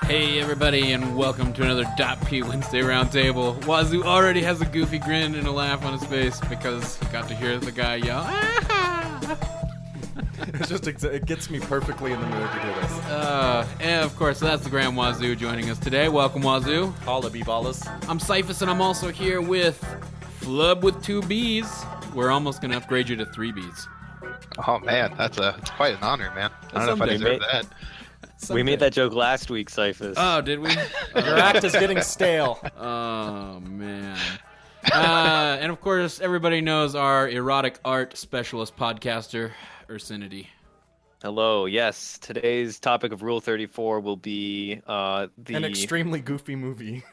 Hey everybody, and welcome to another DotP Wednesday Roundtable. Wazoo already has a goofy grin and a laugh on his face because he got to hear the guy yell, "Ah!" It gets me perfectly in the mood to do this. And of course, that's the Grand Wazoo joining us today. Welcome, Wazoo. Holla, B-ballas. I'm Cyphus, and I'm also here with Flubb with 2 B's. We're almost going to upgrade you to 3 B's. Oh man, it's quite an honor, man. I don't know if I deserve that. We made that joke last week, Cyphus. Oh, did we? Your act is getting stale. Oh, man. And of course, everybody knows our erotic art specialist podcaster, Ursinity. Hello, yes. Today's topic of Rule 34 will be an extremely goofy movie.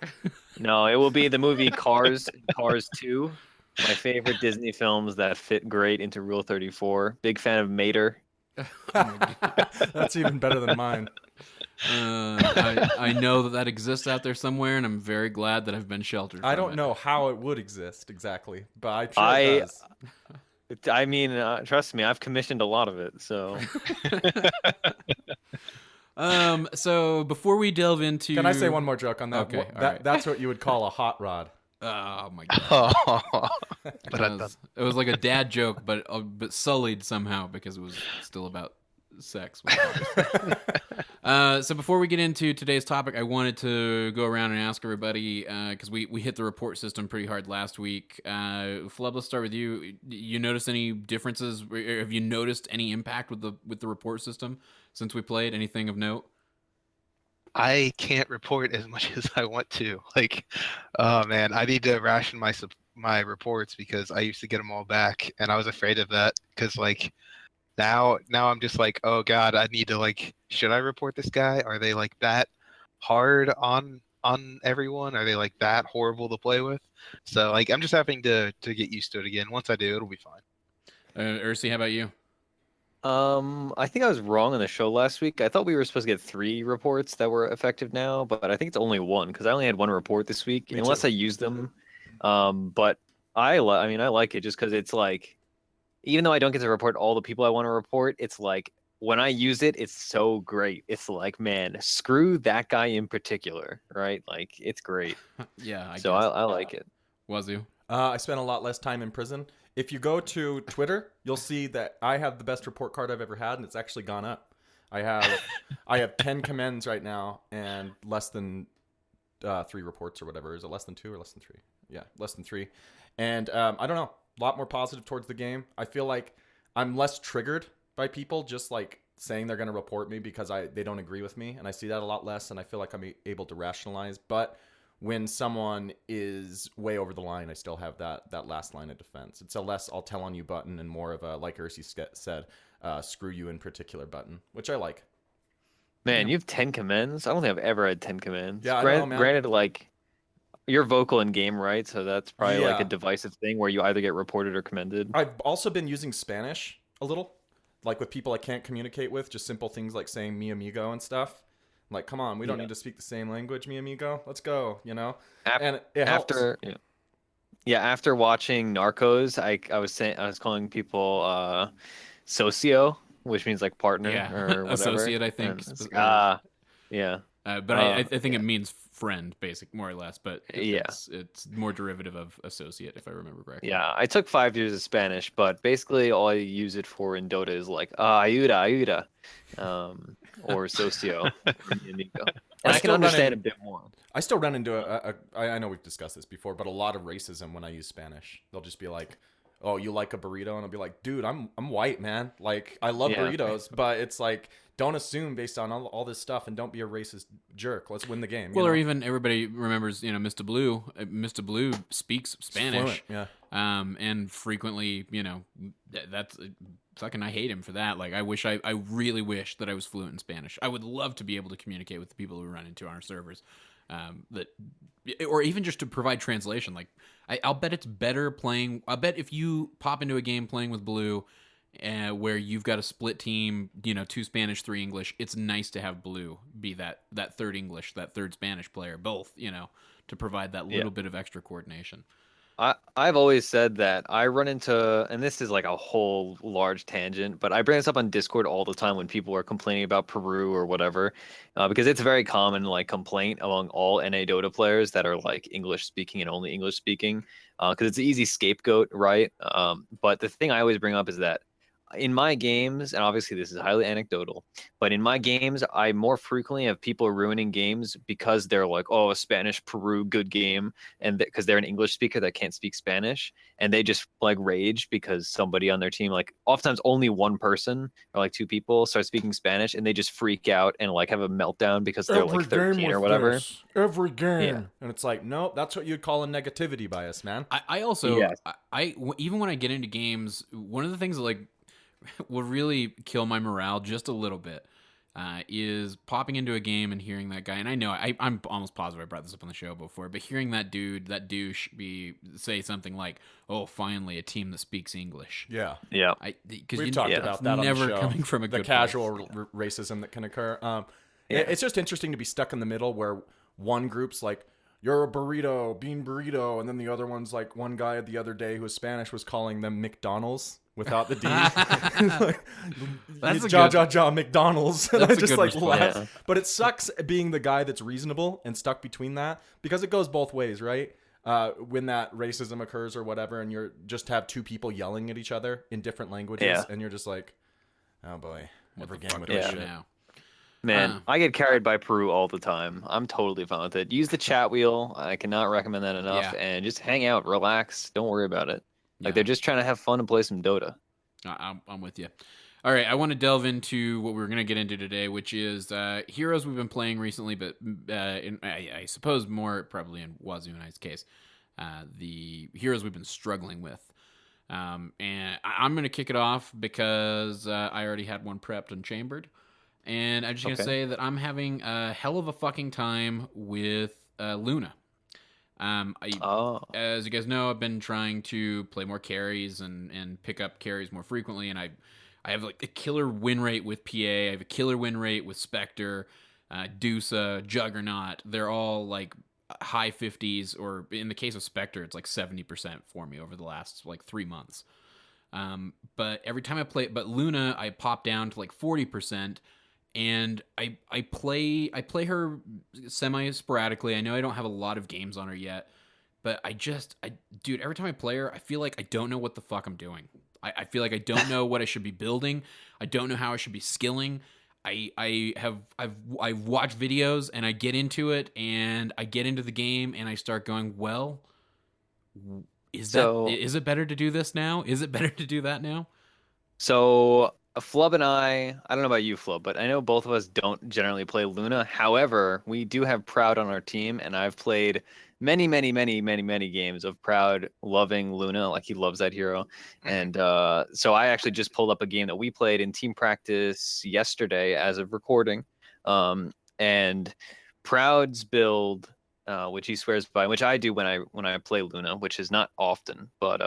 No, it will be the movie Cars, Cars 2. My favorite Disney films that fit great into Rule 34. Big fan of Mater. That's even better than mine. I know that exists out there somewhere, and I'm very glad that I've been sheltered from I don't it. know how it would exist exactly, but I'm sure it does. I mean, trust me, I've commissioned a lot of it, so... So before we delve into... Can I say one more joke on that? Okay, That's what you would call a hot rod. Oh my god! But it was like a dad joke, but sullied somehow because it was still about sex. So before we get into today's topic, I wanted to go around and ask everybody because we hit the report system pretty hard last week. Flubb, let's start with you. You notice any differences? Have you noticed any impact with the report system since we played? Anything of note? I can't report as much as I want to. Like, oh man, I need to ration my reports because I used to get them all back, and I was afraid of that because like now I'm just like, oh god, I need to like, should I report this guy? Are they like that hard on everyone? Are they like that horrible to play with? So like, I'm just having to get used to it again. Once I do, it'll be fine. Ursi, how about you? I think I was wrong on the show last week. I thought we were supposed to get 3 reports that were effective now, but I think it's only 1 because I only had 1 report this week, unless I used them. But I like it just because it's like, even though I don't get to report all the people I want to report, it's like when I use it, it's so great. It's like, man, screw that guy in particular, right? Like, it's great. Yeah, I like it. Wazoo. I spent a lot less time in prison. If you go to Twitter, you'll see that I have the best report card I've ever had, and it's actually gone up. I have 10 commends right now and less than 3 reports or whatever. Is it less than 2 or less than 3? Yeah, less than 3. And I don't know, a lot more positive towards the game. I feel like I'm less triggered by people just like saying they're going to report me because they don't agree with me, and I see that a lot less, and I feel like I'm able to rationalize. But when someone is way over the line, I still have that last line of defense. It's a less I'll tell on you button and more of a, like Ursi said, screw you in particular button, which I like. Man, you have 10 commends? I don't think I've ever had 10 commends. Yeah, I know, man. Granted, like, you're vocal in game, right? So that's probably like a divisive thing where you either get reported or commended. I've also been using Spanish a little, like with people I can't communicate with, just simple things like saying mi amigo and stuff. Like, come on, we don't need to speak the same language, mi amigo. Let's go, you know? And it helps. After watching Narcos, I was calling people socio, which means like partner or whatever. Associate, I think. And, but I think it means friend, more or less. But it's more derivative of associate, if I remember correctly. Yeah, I took 5 years of Spanish, but basically all I use it for in Dota is like ayuda, or socio. I can understand a bit more. I still run into I know we've discussed this before, but a lot of racism when I use Spanish. They'll just be like, "Oh, you like a burrito?" And I'll be like, "Dude, I'm white, man. Like, I love burritos, but it's like, don't assume based on all this stuff, and don't be a racist jerk. Let's win the game." Well, or even everybody remembers, Mr. Blue. Mr. Blue speaks Spanish, fluent, and frequently, that's fucking. I hate him for that. Like, I really wish that I was fluent in Spanish. I would love to be able to communicate with the people who run into our servers, or even just to provide translation. Like, I'll bet it's better playing. I'll bet if you pop into a game playing with Blue, where you've got a split team, 2 Spanish, 3 English, it's nice to have Blue be that third English, that third Spanish player, both, to provide that little bit of extra coordination. I've always said that I run into, and this is like a whole large tangent, but I bring this up on Discord all the time when people are complaining about Peru or whatever, because it's a very common like complaint among all NA Dota players that are like English speaking and only English speaking, because it's an easy scapegoat, right? But the thing I always bring up is that in my games, and obviously this is highly anecdotal, but in my games, I more frequently have people ruining games because they're like, "Oh, Spanish Peru, good game," and because they're an English speaker that can't speak Spanish, and they just like rage because somebody on their team, like oftentimes only one person or like two people, start speaking Spanish, and they just freak out and like have a meltdown because they're like 13 or whatever. Every game, Yeah. and it's like, nope, that's what you'd call a negativity bias, man. I also, Yes. even when I get into games, one of the things that like will really kill my morale just a little bit is popping into a game and hearing that guy. And I know I'm almost positive I brought this up on the show before, but hearing that douche say something like, "Oh, finally a team that speaks English." Yeah, Yeah. Because we've talked about that on never the show. coming from a the good casual place. racism that can occur. Yeah. It's just interesting to be stuck in the middle where one group's like, "You're a burrito, bean burrito," and then the other one's like, one guy the other day who was Spanish was calling them McDonald's without the D. Like, That's a ja McDonald's. And That's I a just good like response. laugh. Yeah. But it sucks being the guy that's reasonable and stuck between that, because it goes both ways, right? When that racism occurs or whatever, and you're just have two people yelling at each other in different languages, Yeah. and you're just like, oh boy, What every the game fuck with do I this do shit. now? Man, I get carried by Peru all the time. I'm totally fine with it. Use the chat wheel. I cannot recommend that enough. Yeah. And just hang out, relax. Don't worry about it. Like Yeah. they're just trying to have fun and play some Dota. I'm with you. All right, I want to delve into what we're going to get into today, which is heroes we've been playing recently, but I suppose more probably in Wazoo and I's case, the heroes we've been struggling with. And I'm going to kick it off because I already had one prepped and chambered. And I'm just going to say that I'm having a hell of a fucking time with Luna. As you guys know, I've been trying to play more carries and pick up carries more frequently, and I have like a killer win rate with PA. I have a killer win rate with Spectre, Dusa, Juggernaut. They're all like high 50s, or in the case of Spectre, it's like 70% for me over the last like 3 months. But every time I play, but Luna, I pop down to like 40%. And I play her semi sporadically. I know I don't have a lot of games on her yet, but dude, every time I play her, I feel like I don't know what the fuck I'm doing. I feel like I don't know what I should be building. I don't know how I should be skilling. I've watched videos and I get into it and I get into the game and I start going, well, is it better to do this now? Is it better to do that now? So Flubb and I don't know about you, Flubb, but I know both of us don't generally play Luna. However, we do have Proud on our team, and I've played many games of Proud loving Luna. Like, he loves that hero. And so I actually just pulled up a game that we played in team practice yesterday as of recording. And Proud's build, which he swears by, which I do when I play Luna, which is not often, but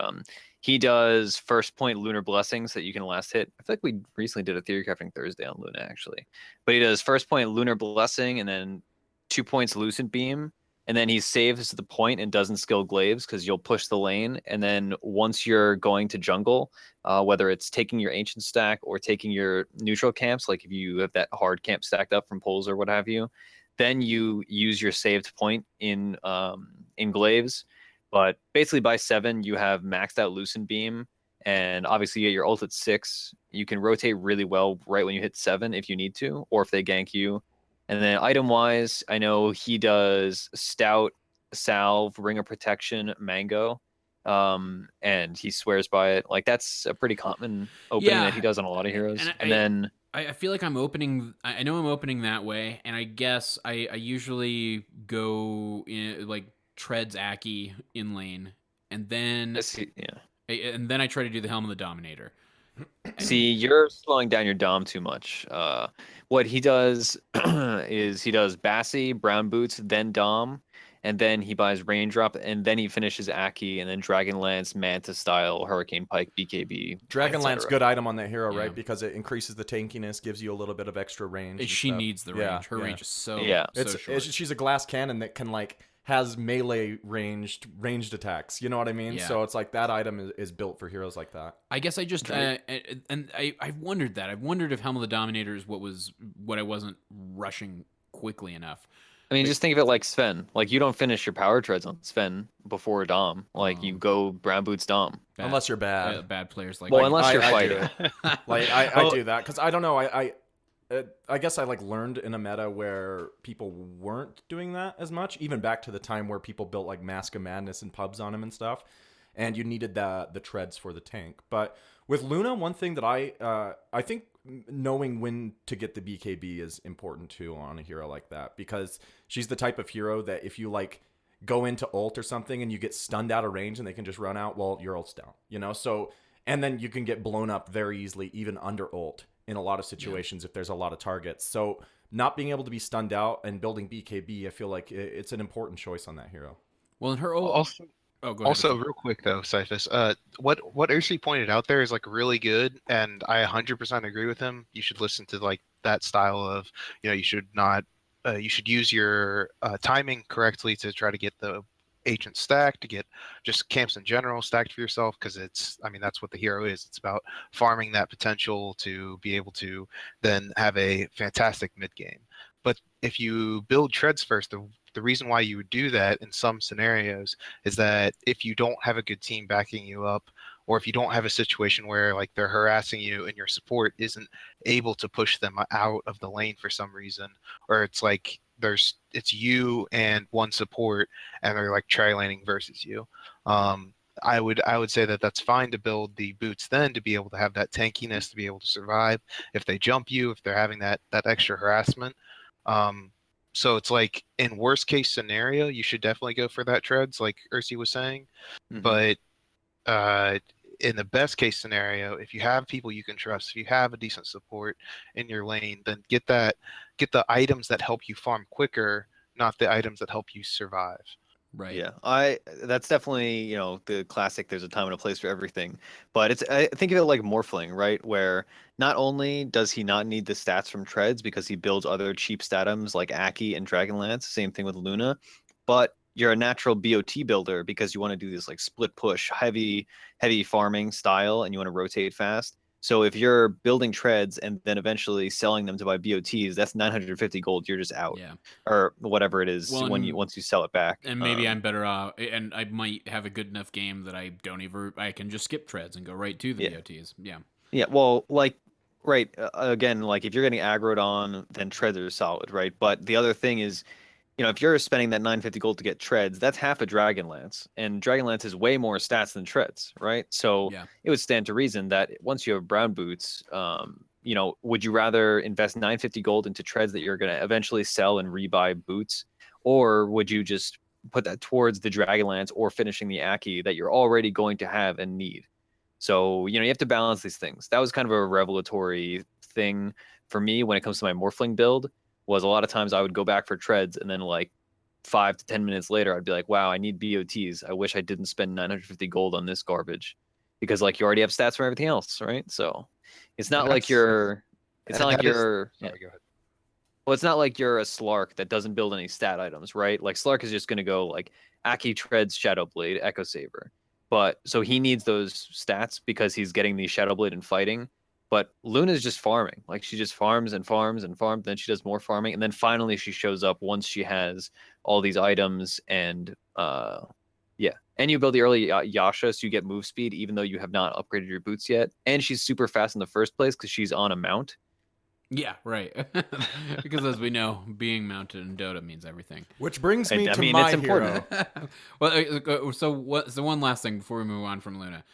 he does first point Lunar Blessings that you can last hit. I feel like we recently did a Theory Crafting Thursday on Luna, actually. But he does first point Lunar Blessing and then 2 points Lucent Beam. And then he saves the point and doesn't skill Glaives because you'll push the lane. And then once you're going to jungle, whether it's taking your Ancient stack or taking your neutral camps, like if you have that hard camp stacked up from poles or what have you, then you use your saved point in Glaives. But basically by 7, you have maxed out Lucent Beam, and obviously you get your ult at 6. You can rotate really well right when you hit 7 if you need to, or if they gank you. And then item-wise, I know he does Stout, Salve, Ring of Protection, Mango, and he swears by it. Like, that's a pretty common opening that he does on a lot of heroes. And then I feel like I'm opening. I know I'm opening that way, and I guess I usually go in like treads Aki in lane, and then and then I try to do the Helm of the Dominator. See, you're slowing down your Dom too much. What he does is he does Bassi, Brown Boots, then Dom, and then he buys Raindrop, and then he finishes Aki, and then Dragonlance, Manta Style, Hurricane Pike, BKB. Dragonlance, good item on that hero, right? Because it increases the tankiness, gives you a little bit of extra range. She needs the range. Her range is so short. She's a glass cannon that can like has melee ranged attacks. You know what I mean? Yeah. So it's like that item is built for heroes like that. I guess I just and I've wondered that. I've wondered if Helm of the Dominator is what I wasn't rushing quickly enough. I mean, just think of it like Sven. Like, you don't finish your power treads on Sven before Dom. Like, you go brown boots Dom. Unless you're bad. Bad players like Well, that. unless you're I fighting. Like I do that because I don't know. I guess I like learned in a meta where people weren't doing that as much, even back to the time where people built like Mask of Madness and pubs on him and stuff, and you needed the treads for the tank. But with Luna, one thing that I think knowing when to get the BKB is important too on a hero like that, because she's the type of hero that if you like go into ult or something and you get stunned out of range and they can just run out, well, your ult's down, you know? So, and then you can get blown up very easily, even under ult in a lot of situations if there's a lot of targets. So not being able to be stunned out and building BKB, I feel like it's an important choice on that hero. Well, in her ult, Also, go ahead. Also, real quick though, Cyphus, what Ursi pointed out there is like really good, and I 100% agree with him. You should listen to like that style of, you should not, you should use your timing correctly to try to get the agent stacked, to get just camps in general stacked for yourself, because that's what the hero is. It's about farming that potential to be able to then have a fantastic mid game. But if you build treads first, the reason why you would do that in some scenarios is that if you don't have a good team backing you up, or if you don't have a situation where like they're harassing you and your support isn't able to push them out of the lane for some reason, or it's like it's you and one support and they're like tri-laning versus you, I would say that that's fine to build the boots then to be able to have that tankiness to be able to survive if they jump you, if they're having that extra harassment. So it's like in worst case scenario, you should definitely go for that treads, like Ursi was saying. Mhm. But in the best case scenario, if you have people you can trust, if you have a decent support in your lane, then get the items that help you farm quicker, not the items that help you survive. right? Yeah, that's definitely, the classic. There's a time and a place for everything, but I think of it like Morphling, right? Where not only does he not need the stats from treads because he builds other cheap statums like Aki and Dragonlance, same thing with Luna, but you're a natural BOT builder because you want to do this like split push, heavy farming style, and you want to rotate fast. So if you're building treads and then eventually selling them to buy BOTs, that's 950 gold. You're just out, or whatever it is once you sell it back. And maybe I'm better off, and I might have a good enough game that I can just skip treads and go right to the BOTs. Yeah. Yeah. Well, like, right. Again, like if you're getting aggroed on, then treads are solid, right? But the other thing is, if you're spending that 950 gold to get treads, that's half a Dragonlance, and Dragonlance has way more stats than treads, right? So it would stand to reason that once you have brown boots, would you rather invest 950 gold into treads that you're going to eventually sell and rebuy boots, or would you just put that towards the Dragonlance or finishing the Aki that you're already going to have and need? So, you have to balance these things. That was kind of a revelatory thing for me when it comes to my Morphling build. Was a lot of times I would go back for treads, and then like 5 to 10 minutes later, I'd be like, wow, I need BOTs. I wish I didn't spend 950 gold on this garbage, because like you already have stats for everything else, right? So it's not like you're, sorry, go ahead. Well, it's not like you're a Slark that doesn't build any stat items, right? Like Slark is just going to go like Aki, treads, Shadow Blade, Echo Saber. But so he needs those stats because he's getting the Shadow Blade and fighting. But Luna's just farming. Like she just farms and farms and farms. Then she does more farming, and then finally she shows up once she has all these items and And you build the early Yasha, so you get move speed even though you have not upgraded your boots yet. And she's super fast in the first place because she's on a mount. Yeah, right. Because as we know, being mounted in Dota means everything. Which brings me to my hero. Well, so one last thing before we move on from Luna.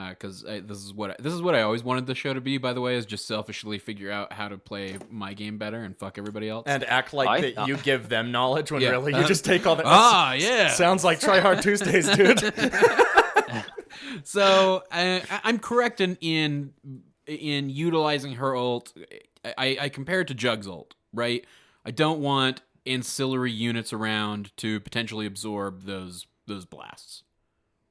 Because this is what I always wanted the show to be, by the way, is just selfishly figure out how to play my game better and fuck everybody else. And act like that you give them knowledge when really you just take all the... yeah. Sounds like Try Hard Tuesdays, dude. So I'm correct in utilizing her ult. I compare it to Jug's ult, right? I don't want ancillary units around to potentially absorb those blasts,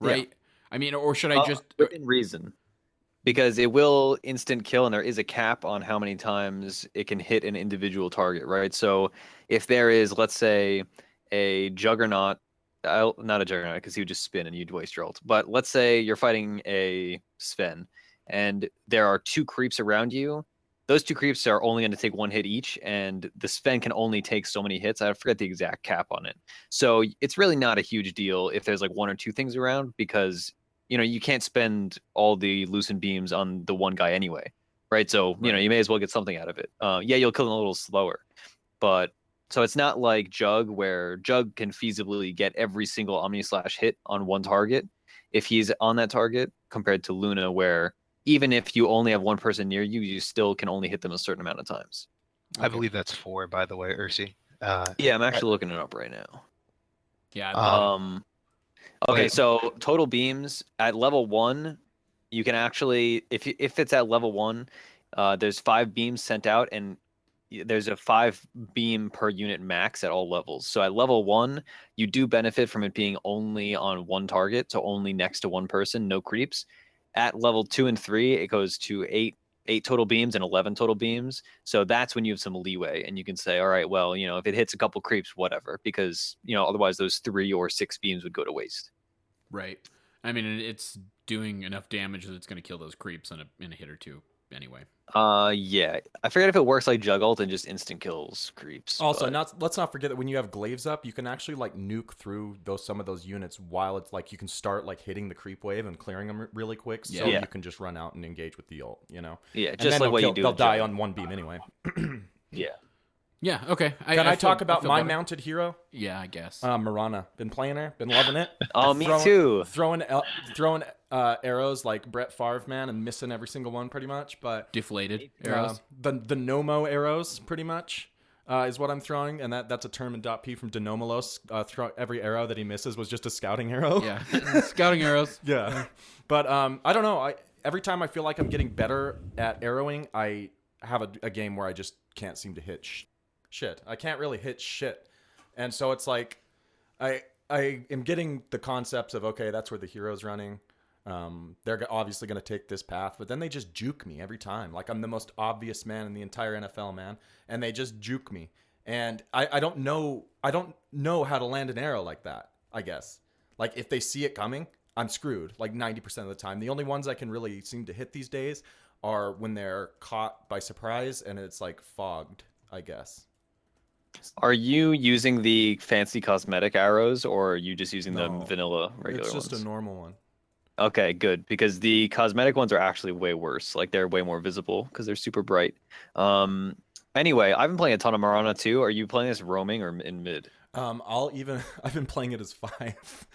right? Yeah. I mean, or should I just... Within reason. Because it will instant kill, and there is a cap on how many times it can hit an individual target, right? So if there is, let's say, a Juggernaut not a Juggernaut because he would just spin and you'd waste your ult. But let's say you're fighting a Sven and there are 2 creeps around you. Those 2 creeps are only going to take 1 hit each, and the Sven can only take so many hits. I forget the exact cap on it. So it's really not a huge deal if there's like 1 or 2 things around, because you can't spend all the loosened beams on the one guy anyway, right? So you may as well get something out of it. Yeah, you'll kill them a little slower, but so it's not like Jug, where Jug can feasibly get every single Omni Slash hit on one target if he's on that target, compared to Luna, where even if you only have one person near you, you still can only hit them a certain amount of times. Okay. I believe that's 4, by the way, Ursi. Yeah, I'm actually looking it up right now. Yeah. Okay, so total beams at level 1, you can actually, if it's at level 1, there's 5 beams sent out, and there's a 5 beam per unit max at all levels. So at level 1, you do benefit from it being only on one target, so only next to one person, no creeps. At level 2 and 3, it goes to 8 total beams and 11 total beams. So that's when you have some leeway, and you can say, all right, well, if it hits a couple creeps, whatever, because otherwise those 3 or 6 beams would go to waste. Right. I mean, it's doing enough damage that it's going to kill those creeps in a hit or 2 anyway. Yeah. I forget if it works like Jug ult and just instant kills creeps. Also, let's not forget that when you have glaives up, you can actually like nuke through some of those units while it's like you can start like hitting the creep wave and clearing them really quick, so you can just run out and engage with the ult. Yeah, and just like what you do. They'll die on 1 beam anyway. Yeah. Yeah, okay. Can I talk about my mounted hero? Yeah, I guess. Mirana. Been playing her. Been loving it. Oh, me too. Throwing arrows like Brett Favre, man, and missing every single one pretty much. But deflated arrows. The Nomo arrows, pretty much, is what I'm throwing, and that's a term in .p from Denomos. Every arrow that he misses was just a scouting arrow. Yeah, scouting arrows. Yeah, but I don't know. Every time I feel like I'm getting better at arrowing, I have a game where I just can't seem to hit shit. I can't really hit shit, and so it's like I am getting the concepts of, okay, that's where the hero's running. They're obviously going to take this path, but then they just juke me every time. Like, I'm the most obvious man in the entire NFL, man, and they just juke me. And I don't know how to land an arrow like that, I guess. Like, if they see it coming, I'm screwed, like 90% of the time. The only ones I can really seem to hit these days are when they're caught by surprise and it's like fogged, I guess. Are you using the fancy cosmetic arrows, or are you just using the vanilla regular ones? It's just a normal one. Okay, good, because the cosmetic ones are actually way worse. Like, they're way more visible because they're super bright. Anyway, I've been playing a ton of Mirana too. Are you playing this roaming or in mid? I've been playing it as 5.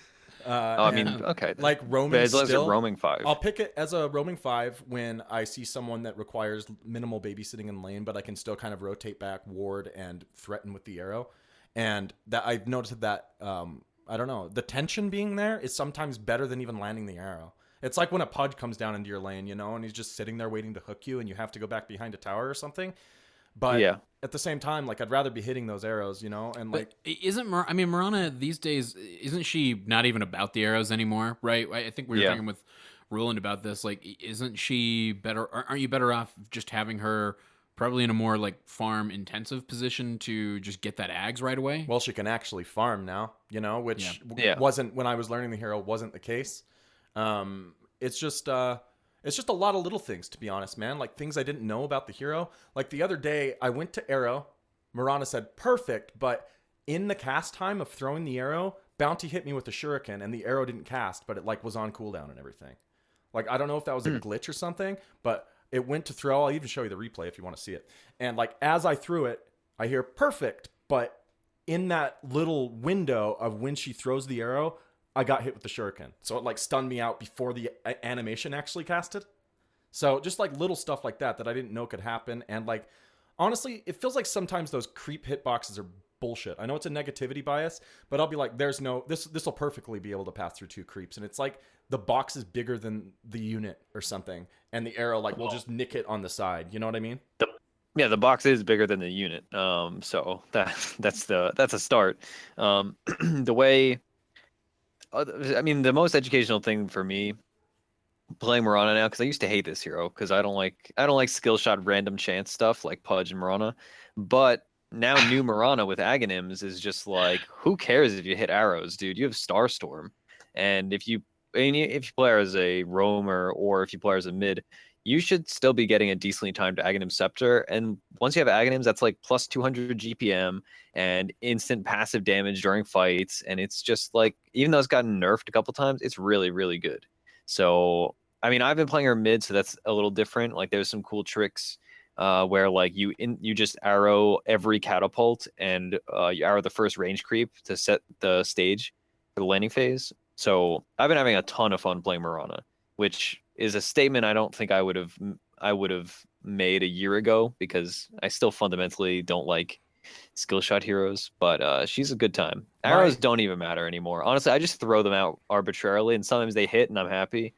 Okay. Like roaming still. Roaming 5. I'll pick it as a roaming 5 when I see someone that requires minimal babysitting in lane, but I can still kind of rotate back, ward, and threaten with the arrow. And that I've noticed that I don't know, the tension being there is sometimes better than even landing the arrow. It's like when a pudge comes down into your lane, and he's just sitting there waiting to hook you, and you have to go back behind a tower or something. But at the same time, like, I'd rather be hitting those arrows, and like, Mirana these days, isn't she not even about the arrows anymore, right? I think we were talking with Roland about this. Like, isn't she better? Aren't you better off just having her probably in a more like farm intensive position to just get that ags right away? Well, she can actually farm now, which wasn't, when I was learning the hero, wasn't the case. It's just a lot of little things, to be honest, man. Like, things I didn't know about the hero. Like, the other day, I went to arrow. Mirana said, perfect. But in the cast time of throwing the arrow, Bounty hit me with the shuriken, and the arrow didn't cast, but it, like, was on cooldown and everything. Like, I don't know if that was a glitch or something, but it went to throw. I'll even show you the replay if you want to see it. And, like, as I threw it, I hear perfect. But in that little window of when she throws the arrow, I got hit with the shuriken. So it like stunned me out before the animation actually casted. So just like little stuff like that I didn't know could happen. And like, honestly, it feels like sometimes those creep hitboxes are bullshit. I know it's a negativity bias, but I'll be like, this will perfectly be able to pass through 2 creeps. And it's like the box is bigger than the unit or something. And the arrow like will just nick it on the side. You know what I mean? The box is bigger than the unit. So that's a start. The way, the most educational thing for me playing Mirana now, because I used to hate this hero because I don't like skill shot random chance stuff like Pudge and Mirana, but now new Mirana with Aghanims is just like, who cares if you hit arrows, dude? You have Starstorm, and if you play as a roamer or if you play as a mid, you should still be getting a decently timed Aghanim Scepter. And once you have Aghanims, that's like plus 200 GPM and instant passive damage during fights. And it's just like, even though it's gotten nerfed a couple times, it's really, really good. So, I mean, I've been playing her mid, so that's a little different. Like, there's some cool tricks where like you just arrow every catapult and you arrow the first range creep to set the stage for the landing phase. So I've been having a ton of fun playing Mirana, which is a statement I don't think I would have made a year ago, because I still fundamentally don't like skill shot heroes, but she's a good time. Arrows don't even matter anymore. Honestly, I just throw them out arbitrarily, and sometimes they hit and I'm happy.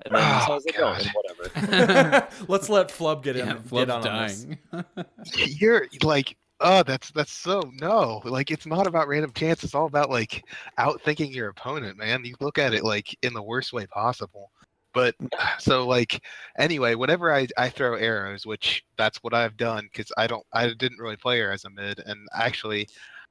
And then sometimes they don't, and whatever. Let's let Flubb get in. Flubb's Get on dying. You're like, oh, that's so no. Like, it's not about random chance. It's all about like outthinking your opponent, man. You look at it like in the worst way possible. But so like anyway, whenever I throw arrows, which that's what I've done, because I didn't really play her as a mid, and actually,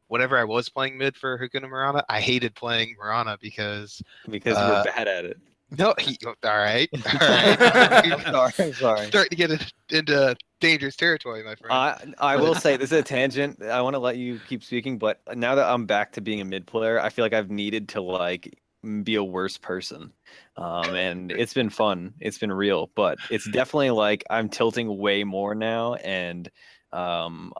whenever I was playing mid for Hakuna Mirana, I hated playing Mirana because you're bad at it. No, all right. I'm sorry. Starting to get into dangerous territory, my friend. I will say, this is a tangent. I want to let you keep speaking, but now that I'm back to being a mid player, I feel like I've needed to like be a worse person. And it's been fun. It's been real, but it's definitely like I'm tilting way more now, and I'm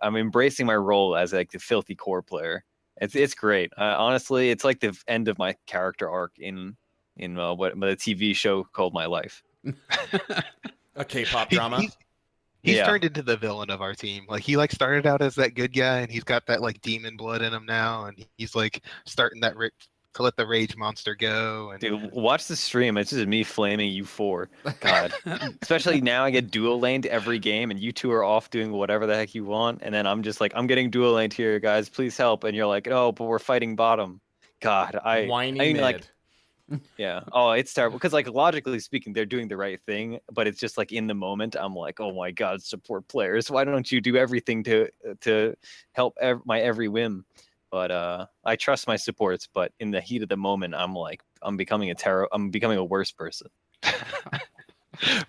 embracing my role as like the filthy core player. It's great. Honestly, it's like the end of my character arc in what the TV show called My Life. A K-pop drama. He's turned into the villain of our team. Like, he like started out as that good guy, and he's got that like demon blood in him now, and he's like starting that to let the rage monster go. And dude, watch the stream. It's just me flaming you four. God, especially now I get dual laned every game, and you two are off doing whatever the heck you want, and then I'm just like, I'm getting dual laned here, guys. Please help. And you're like, oh, but we're fighting bottom. God, Whiny mid. like. Yeah. Oh, it's terrible because, like, logically speaking, they're doing the right thing, but it's just like in the moment, I'm like, oh my god, support players. Why don't you do everything to help my every whim? But I trust my supports. But in the heat of the moment, I'm like, I'm becoming a worse person.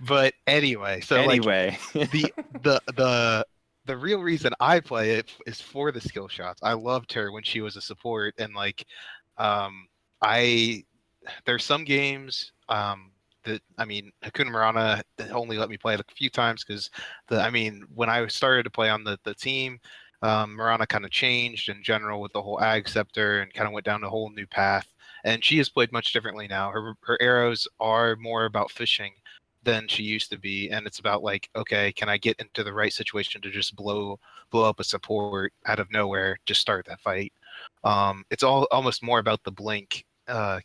But anyway, so anyway, like, the real reason I play it is for the skill shots. I loved her when she was a support, and like, there's some games that, I mean, Hakuna Mirana only let me play it a few times because when I started to play on the team, Mirana kind of changed in general with the whole Ag Scepter and kind of went down a whole new path. And she has played much differently now. Her arrows are more about fishing than she used to be, and it's about like, okay, can I get into the right situation to just blow up a support out of nowhere to start that fight? It's almost more about the blink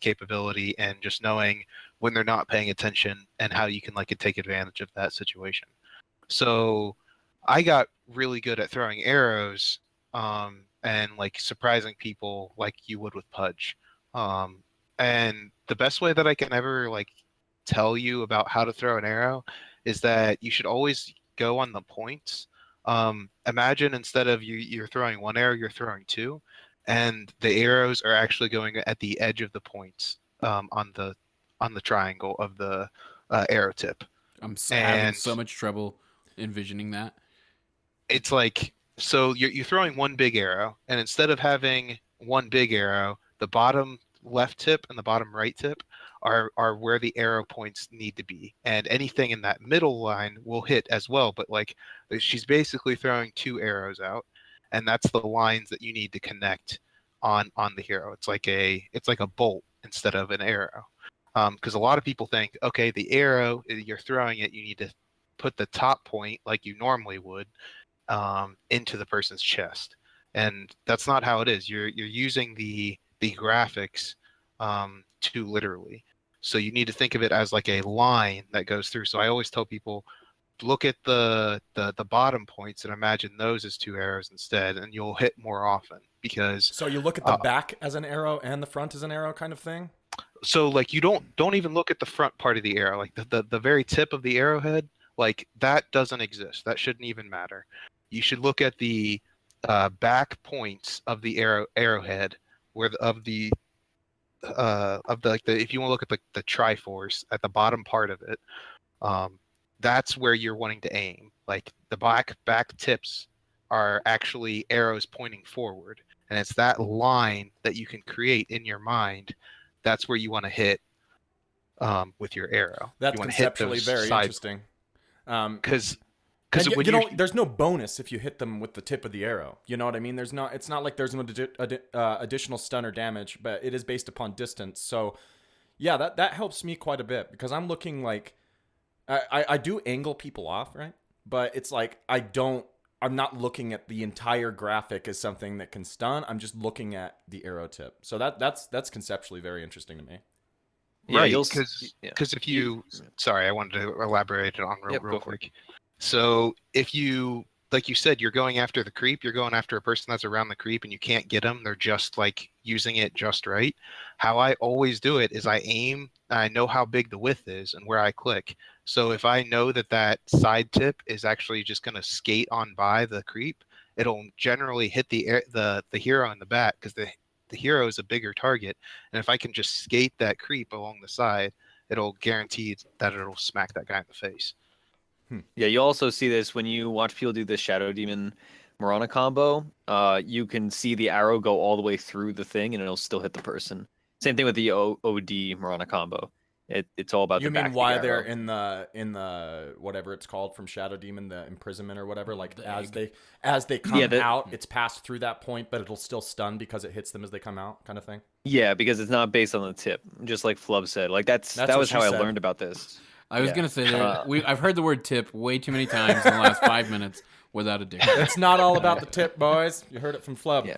capability and just knowing when they're not paying attention and how you can like take advantage of that situation. So I got really good at throwing arrows and like surprising people like you would with Pudge. And the best way that I can ever like tell you about how to throw an arrow is that you should always go on the points. Imagine instead of you're throwing one arrow, you're throwing two. And the arrows are actually going at the edge of the points on the triangle of the arrow tip. I'm having so much trouble envisioning that. It's like, so you're throwing one big arrow, and instead of having one big arrow, the bottom left tip and the bottom right tip are where the arrow points need to be, and anything in that middle line will hit as well. But like, she's basically throwing two arrows out. And that's the lines that you need to connect on the hero. It's like a bolt instead of an arrow. Because a lot of people think, okay, the arrow, you're throwing it, you need to put the top point like you normally would into the person's chest. And that's not how it is. You're using the graphics too literally. So you need to think of it as like a line that goes through. So I always tell people, look at the bottom points and imagine those as two arrows instead, and you'll hit more often. Because so you look at the back as an arrow and the front as an arrow, kind of thing. So like, you don't even look at the front part of the arrow, like the very tip of the arrowhead, like that doesn't exist. That shouldn't even matter. You should look at the back points of the arrowhead, where if you want to look at the Triforce at the bottom part of it, that's where you're wanting to aim. Like the back tips are actually arrows pointing forward, and it's that line that you can create in your mind. That's where you want to hit with your arrow. That's you conceptually very interesting. Because there's no bonus if you hit them with the tip of the arrow. You know what I mean? It's not like there's no additional stun or damage, but it is based upon distance. So yeah, that helps me quite a bit, because I'm looking like I do angle people off, right? But it's like I'm not looking at the entire graphic as something that can stun. I'm just looking at the arrow tip. So that's conceptually very interesting to me. Yeah, right, because if you... Sorry, I wanted to elaborate on real quick. So if you, like you said, you're going after the creep, you're going after a person that's around the creep and you can't get them, they're just like using it just right. How I always do it is I aim, I know how big the width is and where I click. So if I know that side tip is actually just going to skate on by the creep, it'll generally hit the hero in the back, because the hero is a bigger target. And if I can just skate that creep along the side, it'll guarantee that it'll smack that guy in the face. Yeah, you also see this when you watch people do the Shadow Demon Mirana combo. You can see the arrow go all the way through the thing, and it'll still hit the person. Same thing with the OD Mirana combo. It's all about you the back mean why of the they're arrow. in the whatever it's called from Shadow Demon, the imprisonment or whatever, like as they come out, it's passed through that point, but it'll still stun because it hits them as they come out, kind of thing. Yeah, because it's not based on the tip, just like Flubb said. Like that was how I learned about this. I was gonna say that I've heard the word tip way too many times in the last 5 minutes without a dictionary. It's not all about the tip, boys. You heard it from Flubb. Yeah.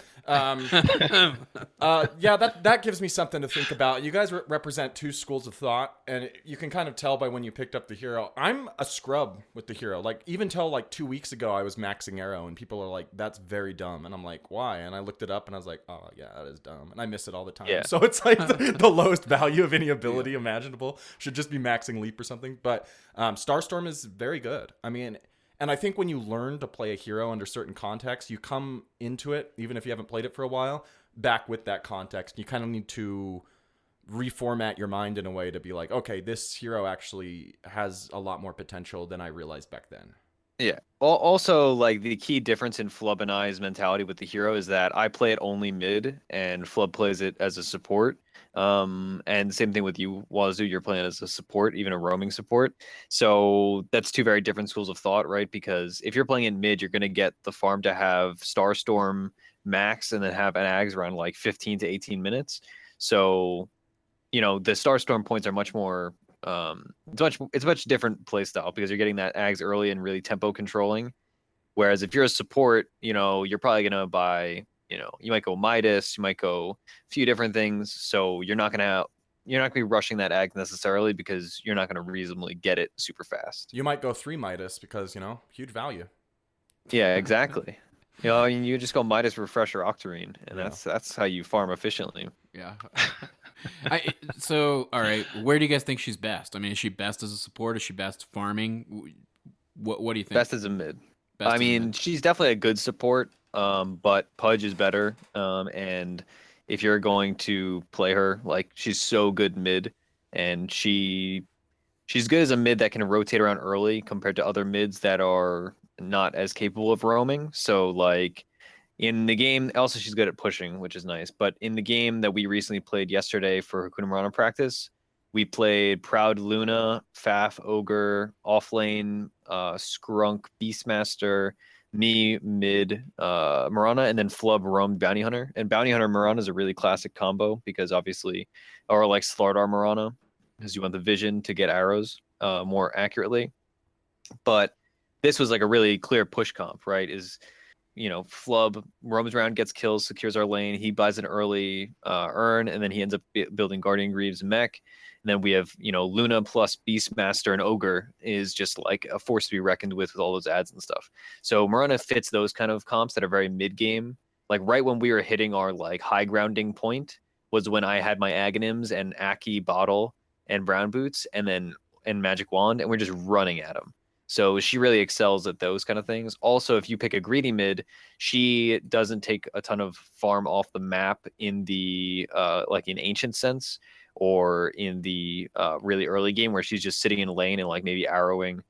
That gives me something to think about. You guys represent two schools of thought, and you can kind of tell by when you picked up the hero. I'm a scrub with the hero. Like, even till like 2 weeks ago, I was maxing arrow, and people are like, "That's very dumb," and I'm like, "Why?" And I looked it up, and I was like, "Oh yeah, that is dumb," and I miss it all the time. Yeah. So it's like the lowest value of any ability imaginable should just be maxing leap or something. But Starstorm is very good. I mean. And I think when you learn to play a hero under certain contexts, you come into it, even if you haven't played it for a while, back with that context. You kind of need to reformat your mind in a way to be like, okay, this hero actually has a lot more potential than I realized back then. Yeah. Also, like, the key difference in Flubb and I's mentality with the hero is that I play it only mid, and Flubb plays it as a support. And same thing with you, Wazoo. You're playing as a support, even a roaming support. So that's two very different schools of thought, right? Because if you're playing in mid, you're going to get the farm to have Starstorm max and then have an Ags around like 15 to 18 minutes. So, the Starstorm points are much more. It's a much different play style because you're getting that Ags early and really tempo controlling. Whereas if you're a support, you're probably going to buy. You might go Midas, you might go a few different things. So you're not going to be rushing that ag necessarily because you're not going to reasonably get it super fast. You might go 3 Midas because, huge value. Yeah, exactly. You just go Midas, Refresher, Octarine, and that's how you farm efficiently. Yeah. So, all right, where do you guys think she's best? I mean, is she best as a support? Is she best farming? What do you think? Best as a mid. She's definitely a good support. But Pudge is better. And if you're going to play her, like, she's so good mid, and she's good as a mid that can rotate around early compared to other mids that are not as capable of roaming. So, like, in the game, also she's good at pushing, which is nice. But in the game that we recently played yesterday for Hakuna Mirana practice, we played Proud Luna, Faf, Ogre, Offlane, Skrunk, Beastmaster, me mid Mirana, and then Flubb roamed Bounty Hunter. And Bounty Hunter Mirana is a really classic combo because obviously, or like Slardar Mirana, because you want the vision to get arrows more accurately. But this was like a really clear push comp, right? Flubb roams around, gets kills, secures our lane. He buys an early urn, and then he ends up building Guardian Greaves mech. And then we have, Luna plus Beastmaster and Ogre is just like a force to be reckoned with all those ads and stuff. So Mirana fits those kind of comps that are very mid-game. Like right when we were hitting our like high grounding point was when I had my Aghanims and Aki Bottle and Brown Boots and Magic Wand, and we're just running at them. So she really excels at those kind of things. Also, if you pick a greedy mid, she doesn't take a ton of farm off the map in the like in ancient sense, or in the really early game where she's just sitting in lane and like maybe arrowing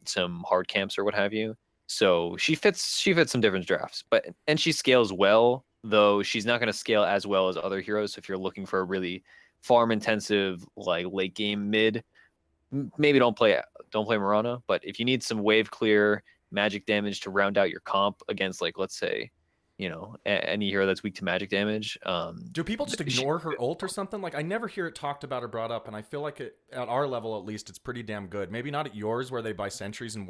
some hard camps or what have you. So she fits some different drafts, and she scales well, though she's not going to scale as well as other heroes. So if you're looking for a really farm intensive like late game mid, maybe don't play Mirana. But if you need some wave clear magic damage to round out your comp against, like, let's say, any hero that's weak to magic damage, Do people just ignore her ult or something? Like, I never hear it talked about or brought up, and I feel like at our level at least, it's pretty damn good. Maybe not at yours where they buy sentries and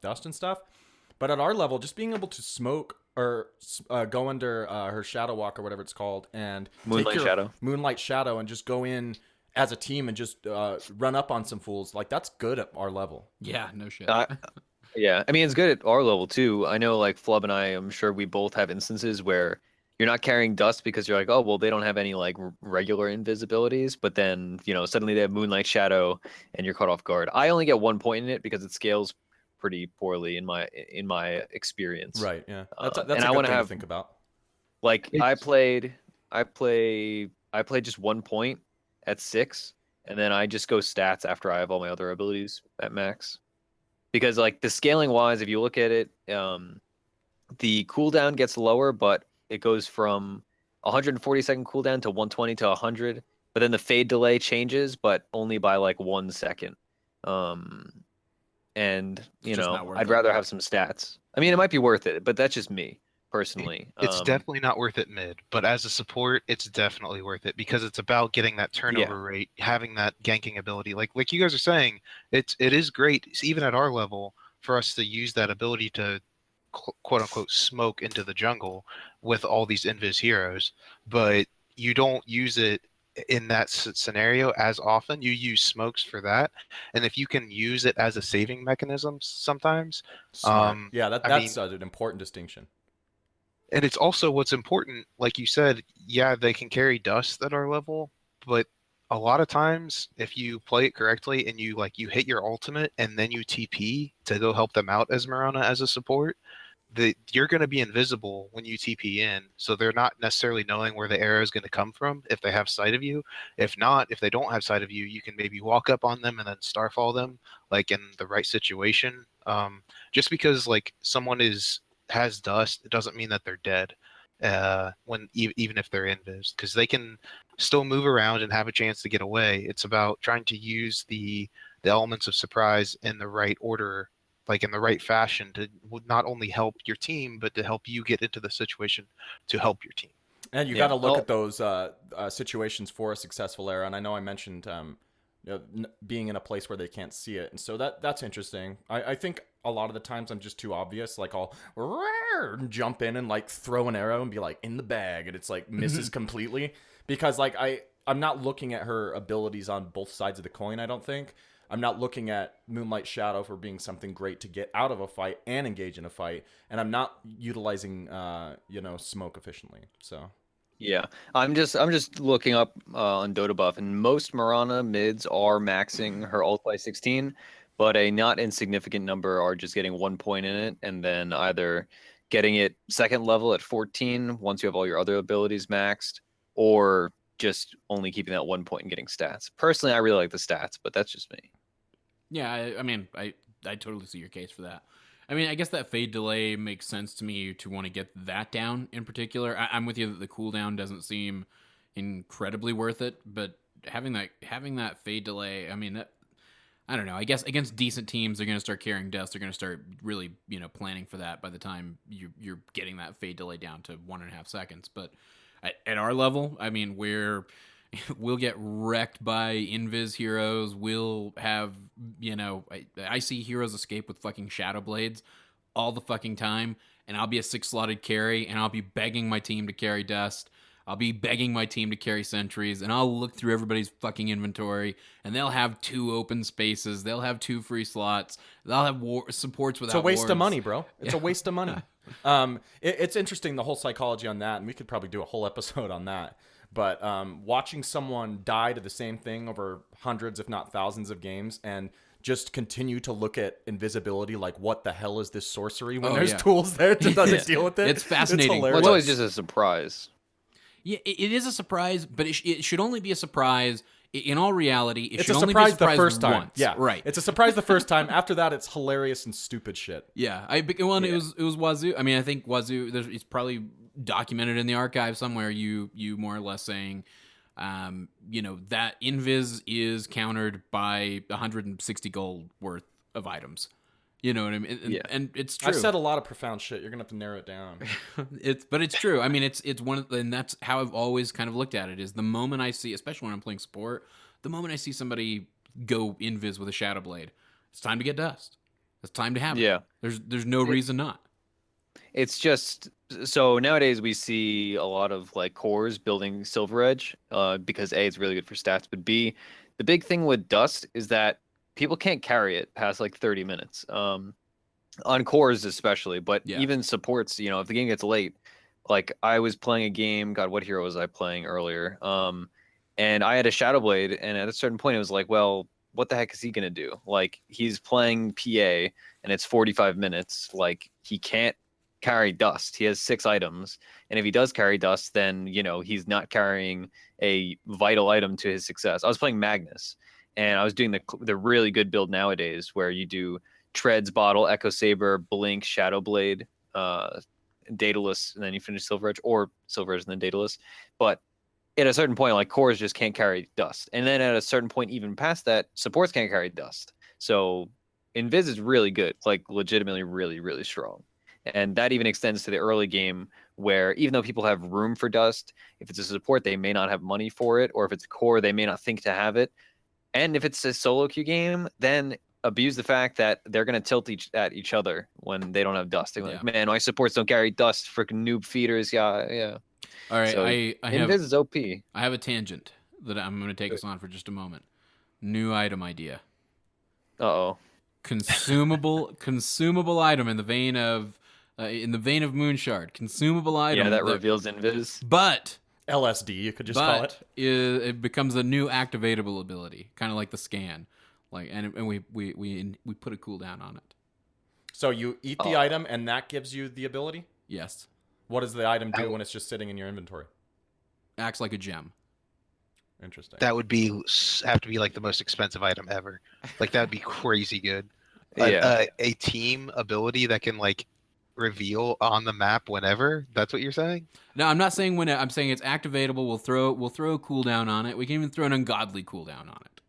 dust and stuff, but at our level, just being able to smoke or go under her shadow walk or whatever it's called, and moonlight shadow, and just go in as a team and just run up on some fools, like, that's good at our level. Yeah, no shit. Yeah, I mean, it's good at our level too. I know, like, Flubb and I'm sure we both have instances where you're not carrying dust because you're like, oh, well, they don't have any like regular invisibilities, but then, suddenly they have moonlight shadow and you're caught off guard. I only get 1 point in it because it scales pretty poorly in my experience. Right. Yeah. That's and a I good want thing to to think about. Like, I played just 1 point at 6, and then I just go stats after I have all my other abilities at max. Because, like, the scaling wise, if you look at it, the cooldown gets lower, but it goes from 140-second cooldown to 120 to 100. But then the fade delay changes, but only by like 1 second. And I'd rather have some stats. I mean, it might be worth it, but that's just me personally. It's definitely not worth it mid, but as a support, it's definitely worth it because it's about getting that turnover rate, having that ganking ability. Like you guys are saying, it is great, even at our level, for us to use that ability to quote unquote smoke into the jungle with all these invis heroes, but you don't use it in that scenario as often. You use smokes for that, and if you can use it as a saving mechanism sometimes, that's an important distinction. And it's also what's important, like you said, they can carry dust at our level, but a lot of times if you play it correctly and you hit your ultimate and then you TP to go help them out as Mirana as a support, you're going to be invisible when you TP in, so they're not necessarily knowing where the arrow is going to come from if they have sight of you. If they don't have sight of you, you can maybe walk up on them and then starfall them, like in the right situation. Just because someone has dust, it doesn't mean that they're dead. Even if they're invis, because they can still move around and have a chance to get away. It's about trying to use the elements of surprise in the right order, in the right fashion, to not only help your team, but to help you get into the situation to help your team. And you got to look at those situations for a successful era. And I know I mentioned being in a place where they can't see it, and so that's interesting. I think a lot of the times I'm just too obvious. Like, I'll jump in and throw an arrow and be like, in the bag, and it's misses completely, because I'm not looking at her abilities on both sides of the coin. I don't think I'm not looking at Moonlight Shadow for being something great to get out of a fight and engage in a fight, and I'm not utilizing smoke efficiently. So yeah, I'm just looking up on Dota Buff, and most Mirana mids are maxing her ult by 16, but a not insignificant number are just getting 1 point in it, and then either getting it second level at 14 once you have all your other abilities maxed, or just only keeping that 1 point and getting stats. Personally, I really like the stats, but that's just me. Yeah, I mean, I totally see your case for that. I mean, I guess that fade delay makes sense to me to want to get that down in particular. I'm with you that the cooldown doesn't seem incredibly worth it, but having that fade delay, I mean, I don't know. I guess against decent teams, they're going to start carrying dust. They're going to start really, planning for that by the time you're getting that fade delay down to 1.5 seconds. But at our level, I mean, we'll get wrecked by invis heroes. We'll have, I see heroes escape with fucking shadow blades all the fucking time, and I'll be a 6-slotted carry, and I'll be begging my team to carry dust. I'll be begging my team to carry sentries, and I'll look through everybody's fucking inventory, and they'll have 2 open spaces. They'll have 2 free slots. They'll have supports without It's a waste wards. of money, bro. It's a waste of money. It's interesting, the whole psychology on that, and we could probably do a whole episode on that. But watching someone die to the same thing over hundreds, if not thousands of games, and just continue to look at invisibility like, what the hell is this sorcery, when Oh, there's yeah. tools there to deal with it. It's fascinating. Well, hilarious. it's always just a surprise. Yeah, it is a surprise, but it should only be a surprise. In all reality, it It's should a only surprise be a surprise the first time. once. Yeah, right. It's a surprise the first time. After that, it's hilarious and stupid shit. Yeah, it was Wazoo. I mean, I think Wazoo. It's probably documented in the archive somewhere. You more or less saying, that invis is countered by 160 gold worth of items. You know what I mean? And it's true. I've said a lot of profound shit. You're gonna have to narrow it down. But it's true. I mean, it's one of, and that's how I've always kind of looked at it. Is the moment I see, especially when I'm playing support, the moment I see somebody go invis with a shadow blade, it's time to get dust. It's time to have it. Yeah. There's no reason not. It's just so nowadays we see a lot of like cores building Silver Edge because A, it's really good for stats, but B, the big thing with dust is that people can't carry it past like 30 minutes on cores especially, but even supports, if the game gets late, like I was playing a game, God, what hero was I playing earlier? And I had a Shadow Blade, and at a certain point it was like, well, what the heck is he going to do? Like, he's playing PA and it's 45 minutes. Like, he can't carry dust. He has 6 items. And if he does carry dust, then, he's not carrying a vital item to his success. I was playing Magnus, and I was doing the really good build nowadays where you do Treads, Bottle, Echo Saber, Blink, Shadow Blade, Daedalus, and then you finish Silver Edge, or Silver Edge and then Daedalus. But at a certain point, like, cores just can't carry dust. And then at a certain point, even past that, supports can't carry dust. So Invis is really good, like legitimately really, really strong. And that even extends to the early game where even though people have room for dust, if it's a support, they may not have money for it. Or if it's a core, they may not think to have it. And if it's a solo queue game, then abuse the fact that they're going to tilt at each other when they don't have dust. They're like, man, my supports don't carry dust, freaking noob feeders. Yeah. All right, So I Invis is OP. I have a tangent that I'm going to take us on for just a moment. New item idea. Uh-oh. Consumable item in the vein of Moonshard. Consumable item. Yeah, that reveals Invis. But LSD, you could just call it. It becomes a new activatable ability, kind of like the scan. Like, and we put a cooldown on it. So you eat the item, and that gives you the ability? Yes. What does the item do when it's just sitting in your inventory? Acts like a gem. Interesting. That would have to be like the most expensive item ever. Like, that would be crazy good. Yeah. A team ability that can like reveal on the map whenever. That's what you're saying? No, I'm not saying when. I'm saying it's activatable. We'll throw a cooldown on it. We can even throw an ungodly cooldown on it.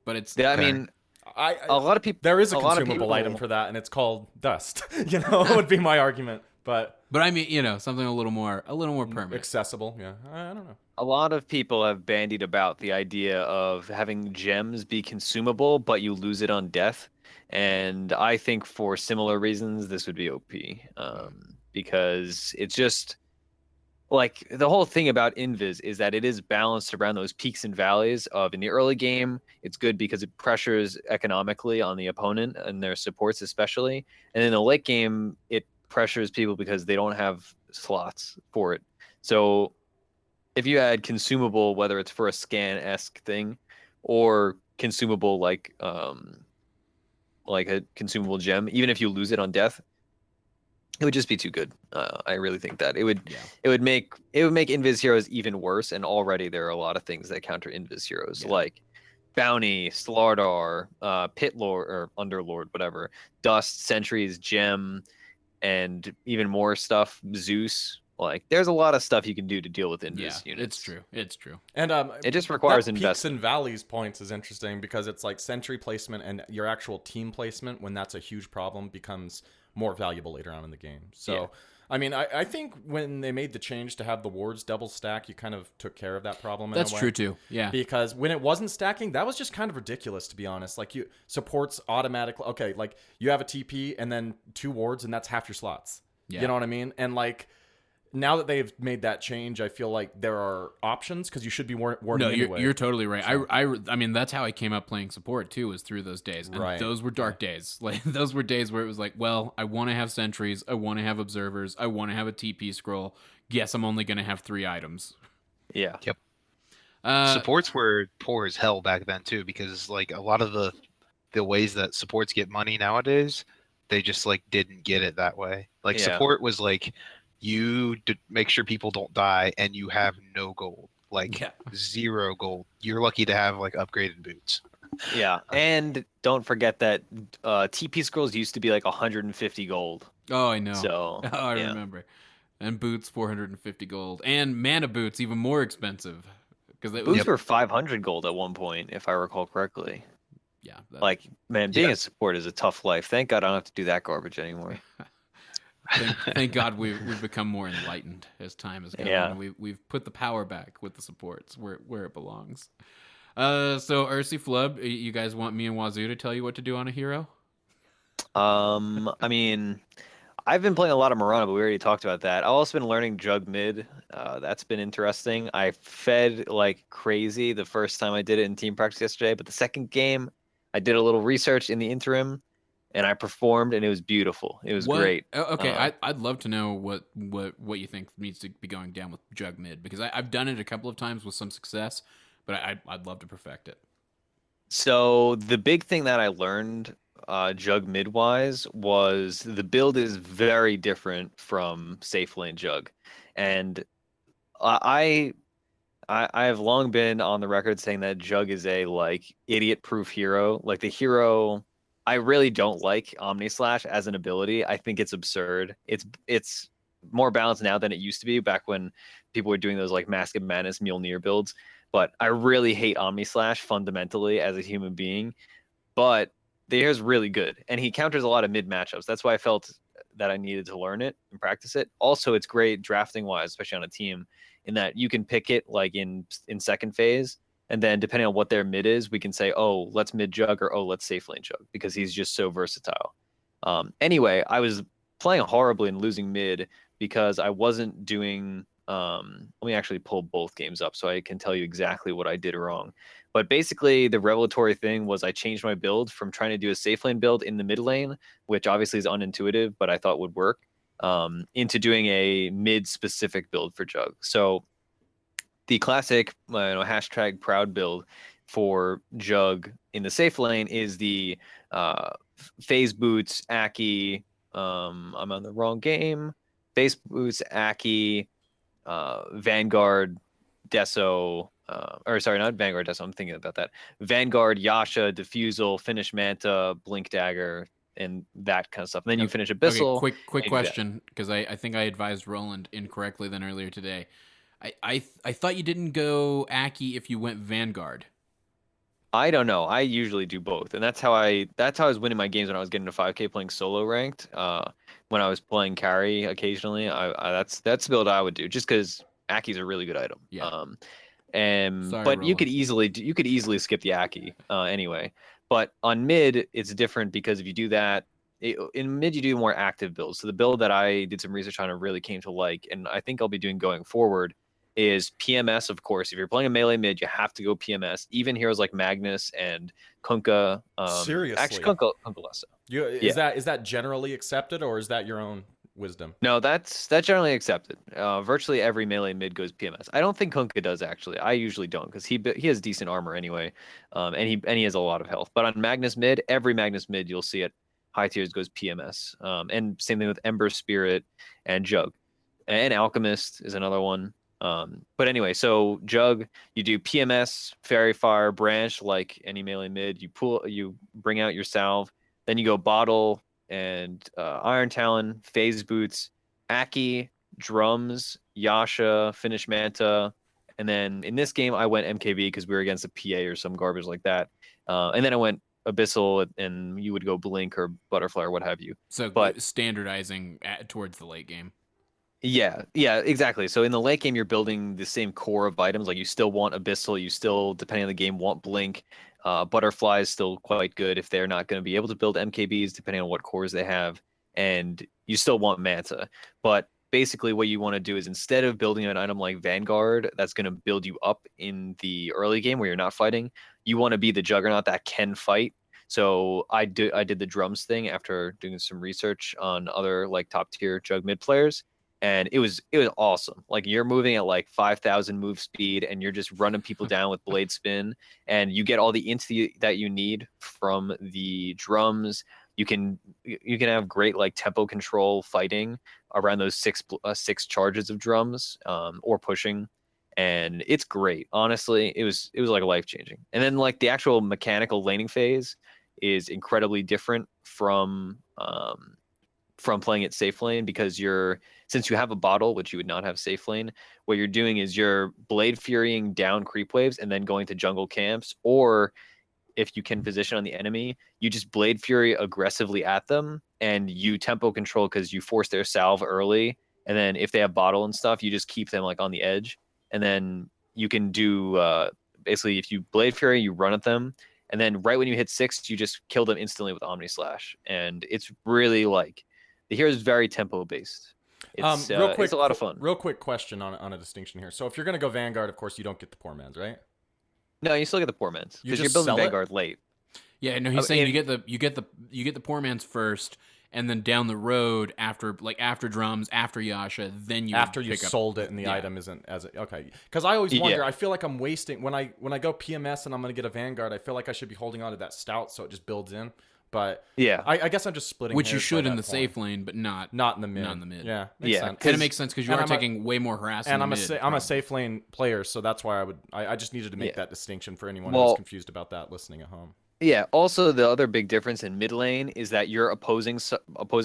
But it's. Yeah, I mean, a lot of people. There is a consumable item for that, and it's called dust. Would be my argument. But I mean, something a little more permanent, accessible. Yeah, I don't know. A lot of people have bandied about the idea of having gems be consumable, but you lose it on death. And I think for similar reasons, this would be OP. Because it's just like the whole thing about Invis is that it is balanced around those peaks and valleys of in the early game, it's good because it pressures economically on the opponent and their supports especially. And in the late game, it pressures people because they don't have slots for it. So if you add consumable, whether it's for a scan-esque thing or consumable like a consumable gem, even if you lose it on death, it would just be too good. I really think that it would make Invis heroes even worse. And already there are a lot of things that counter Invis heroes, like Bounty, Slardar, Pit Lord or Underlord, whatever, Dust, Sentries, Gem, and even more stuff. Zeus. Like, there's a lot of stuff you can do to deal with Invis units. It's true. And it just requires peaks investment. and valleys points is interesting because it's like sentry placement and your actual team placement, when that's a huge problem, becomes more valuable later on in the game. So, I mean, I think when they made the change to have the wards double stack, you kind of took care of that problem. That's true too. Yeah. Because when it wasn't stacking, that was just kind of ridiculous, to be honest. Like, you supports automatically. Okay, like you have a TP and then 2 wards, and that's half your slots. Yeah. You know what I mean? And like, now that they've made that change, I feel like there are options because you should be warding anyway. You're totally right. So. I mean, that's how I came up playing support too, was through those days. And right. Those were dark days. Like, those were days where it was like, well, I want to have sentries, I want to have observers, I want to have a TP scroll. Guess I'm only going to have 3 items. Yeah. Yep. Supports were poor as hell back then too, because like a lot of the the ways that supports get money nowadays, they just like didn't get it that way. Like Yeah. support was like make sure people don't die and you have no gold. Like Yeah. 0 gold. You're lucky to have like upgraded boots. Yeah, and don't forget that TP scrolls used to be like 150 gold. Oh, I know. So Oh, I yeah. remember. And boots 450 gold, and mana boots even more expensive because Boots were 500 gold at one point, if I recall correctly. yeah. Like, man, being a support is a tough life. Thank God I don't have to do that garbage anymore. Thank God we've become more enlightened as time has gone Yeah. on. We've put the power back with the supports where it belongs. So Ursi Flubb, you guys want me and Wazoo to tell you what to do on a hero? I mean, I've been playing a lot of Mirana, but we already talked about that. I've also been learning Jug mid. That's been interesting. I fed like crazy the first time I did it in team practice yesterday, but the second game, I did a little research in the interim, and I performed, and it was beautiful. It was great. Okay, I'd love to know what you think needs to be going down with Jug mid, because I've done it a couple of times with some success, but I'd love to perfect it. So the big thing that I learned Jug mid-wise was the build is very different from safe lane Jug. And I have long been on the record saying that Jug is a like idiot-proof hero. Like the hero I really don't like Omni Slash as an ability. I think it's absurd. It's more balanced now than it used to be back when people were doing those like Mask of Madness Mjolnir builds. But I really hate Omni Slash fundamentally as a human being. But the hero's really good, and he counters a lot of mid matchups. That's why I felt that I needed to learn it and practice it. Also, it's great drafting wise, especially on a team, in that you can pick it like in second phase, and then depending on what their mid is, we can say, oh, let's mid Jug, or oh, let's safe lane Jug, because he's just so versatile. Anyway, I was playing horribly and losing mid because I wasn't doing. Let me actually pull both games up so I can tell you exactly what I did wrong. But basically, the revelatory thing was I changed my build from trying to do a safe lane build in the mid lane, which obviously is unintuitive, but I thought would work, into doing a mid-specific build for Jug. So the classic hashtag proud build for Jug in the safe lane is the phase boots, Aki. I'm on the wrong game. Phase boots, Aki, Vanguard, Deso. Or sorry, not Vanguard Deso. I'm thinking about that. Vanguard, Yasha, Diffusal, Finish Manta, Blink Dagger, and that kind of stuff. And then you finish Abyssal. Okay, quick question, because I think I advised Roland incorrectly then earlier today. I thought you didn't go Aki if you went Vanguard. I don't know. I usually do both, and that's how I was winning my games when I was getting to 5K playing solo ranked. When I was playing carry occasionally, that's the build I would do, just because Aki's a really good item. Yeah. Sorry, but Roland. you could easily skip the Aki anyway. But on mid, it's different because if you do that, in mid you do more active builds. So the build that I did some research on and really came to like, and I think I'll be doing going forward, is PMS. Of course, if you're playing a melee mid, you have to go PMS. Even heroes like Magnus and Kunkka. Seriously, actually Kunkka less so. Is that generally accepted, or is that your own wisdom? No, that's generally accepted. Virtually every melee mid goes PMS. I don't think Kunkka does actually. I usually don't, because he has decent armor anyway, and he has a lot of health. But on Magnus mid, every Magnus mid you'll see it high tiers goes PMS. And same thing with Ember Spirit and Jug, and Alchemist is another one. But anyway, so Jug, you do PMS, Fairy Fire, Branch like any melee mid. You bring out your salve, then you go Bottle and Iron Talon, Phase Boots, Aki, Drums, Yasha, Finish Manta, and then in this game I went MKB because we were against a PA or some garbage like that, and then I went Abyssal, and you would go Blink or Butterfly or what have you. So, but standardizing towards the late game. Yeah, exactly. So in the late game, you're building the same core of items. Like you still want Abyssal, you still, depending on the game, want Blink. Butterfly is still quite good if they're not going to be able to build MKBs, depending on what cores they have. And you still want Manta. But basically what you want to do is, instead of building an item like Vanguard that's going to build you up in the early game where you're not fighting, you want to be the Juggernaut that can fight. So I did the drums thing after doing some research on other like top tier Jug mid players. and it was awesome. Like you're moving at like 5,000 move speed, and you're just running people down with blade spin, and you get all the insta that you need from the drums. You can have great like tempo control fighting around those six charges of drums, or pushing, and it's great. Honestly, it was like life changing. And then like the actual mechanical laning phase is incredibly different from playing it safe lane, because since you have a bottle, which you would not have safe lane, what you're doing is you're blade furying down creep waves and then going to jungle camps, or if you can position on the enemy, you just blade fury aggressively at them, and you tempo control because you force their salve early, and then if they have bottle and stuff, you just keep them like on the edge, and then you can do basically if you blade fury, you run at them, and then right when you hit 6, you just kill them instantly with Omni Slash, and it's really like the hero is very tempo based. It's real quick, it's a lot of fun. Real quick question on a distinction here. So if you're gonna go Vanguard, of course you don't get the poor man's, right? No, you still get the poor man's You because you're just building sell it? Vanguard late. Yeah, no, he's saying you get the poor man's first, and then down the road after drums, after Yasha, then you After you pick up, sold it and the item isn't okay. Because I always wonder. I feel like I'm wasting when I go PMS and I'm gonna get a Vanguard. I feel like I should be holding on to that stout so it just builds in. But yeah, I guess I'm just splitting. which you hairs should by in that the point. safe lane, but not in the mid. Not in the mid. Yeah, Yeah. sense. And it makes sense because you and are I'm a- taking way more harassing. And in the I'm a mid, safe lane player, so that's why I just needed to make that distinction for anyone Well- who's confused about that listening at home. Yeah. Also, the other big difference in mid lane is that your opposing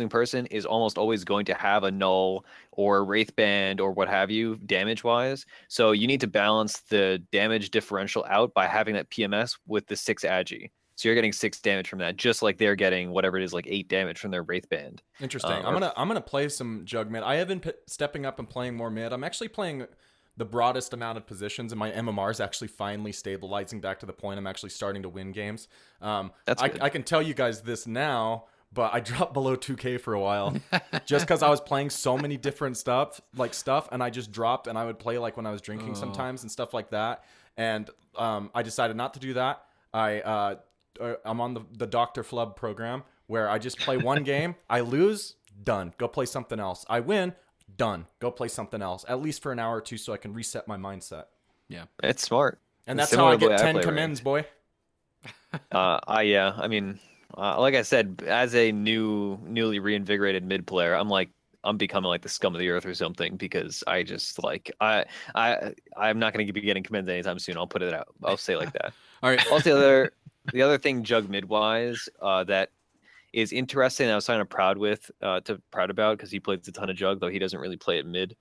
person is almost always going to have a null or a wraith band or what have you, damage wise. So you need to balance the damage differential out by having that PMS with the 6 agi. So you're getting 6 damage from that, just like they're getting whatever it is, like 8 damage from their wraith band. Interesting. I'm gonna play some jug mid. I have been stepping up and playing more mid. I'm actually playing the broadest amount of positions, and my MMR is actually finally stabilizing back to the point I'm actually starting to win games. That's good. I can tell you guys this now, but I dropped below 2K for a while just because I was playing so many different stuff, and I just dropped, and I would play like when I was drinking sometimes and stuff like that. And I decided not to do that. I'm on the Dr. Flubb program where I just play one game. I lose, done. Go play something else. I win, done. Go play something else, at least for an hour or two, so I can reset my mindset. Yeah, It's smart. And that's Similar how I to the way get I 10 play commends, boy. I mean, like I said, as a newly reinvigorated mid player, I'm becoming like the scum of the earth or something, because I just like I'm not going to be getting commends anytime soon. I'll put it out. I'll say it like that. all right. Also, the other thing jug mid wise that is interesting, I was kind of proud about because he plays a ton of jug, though he doesn't really play it mid.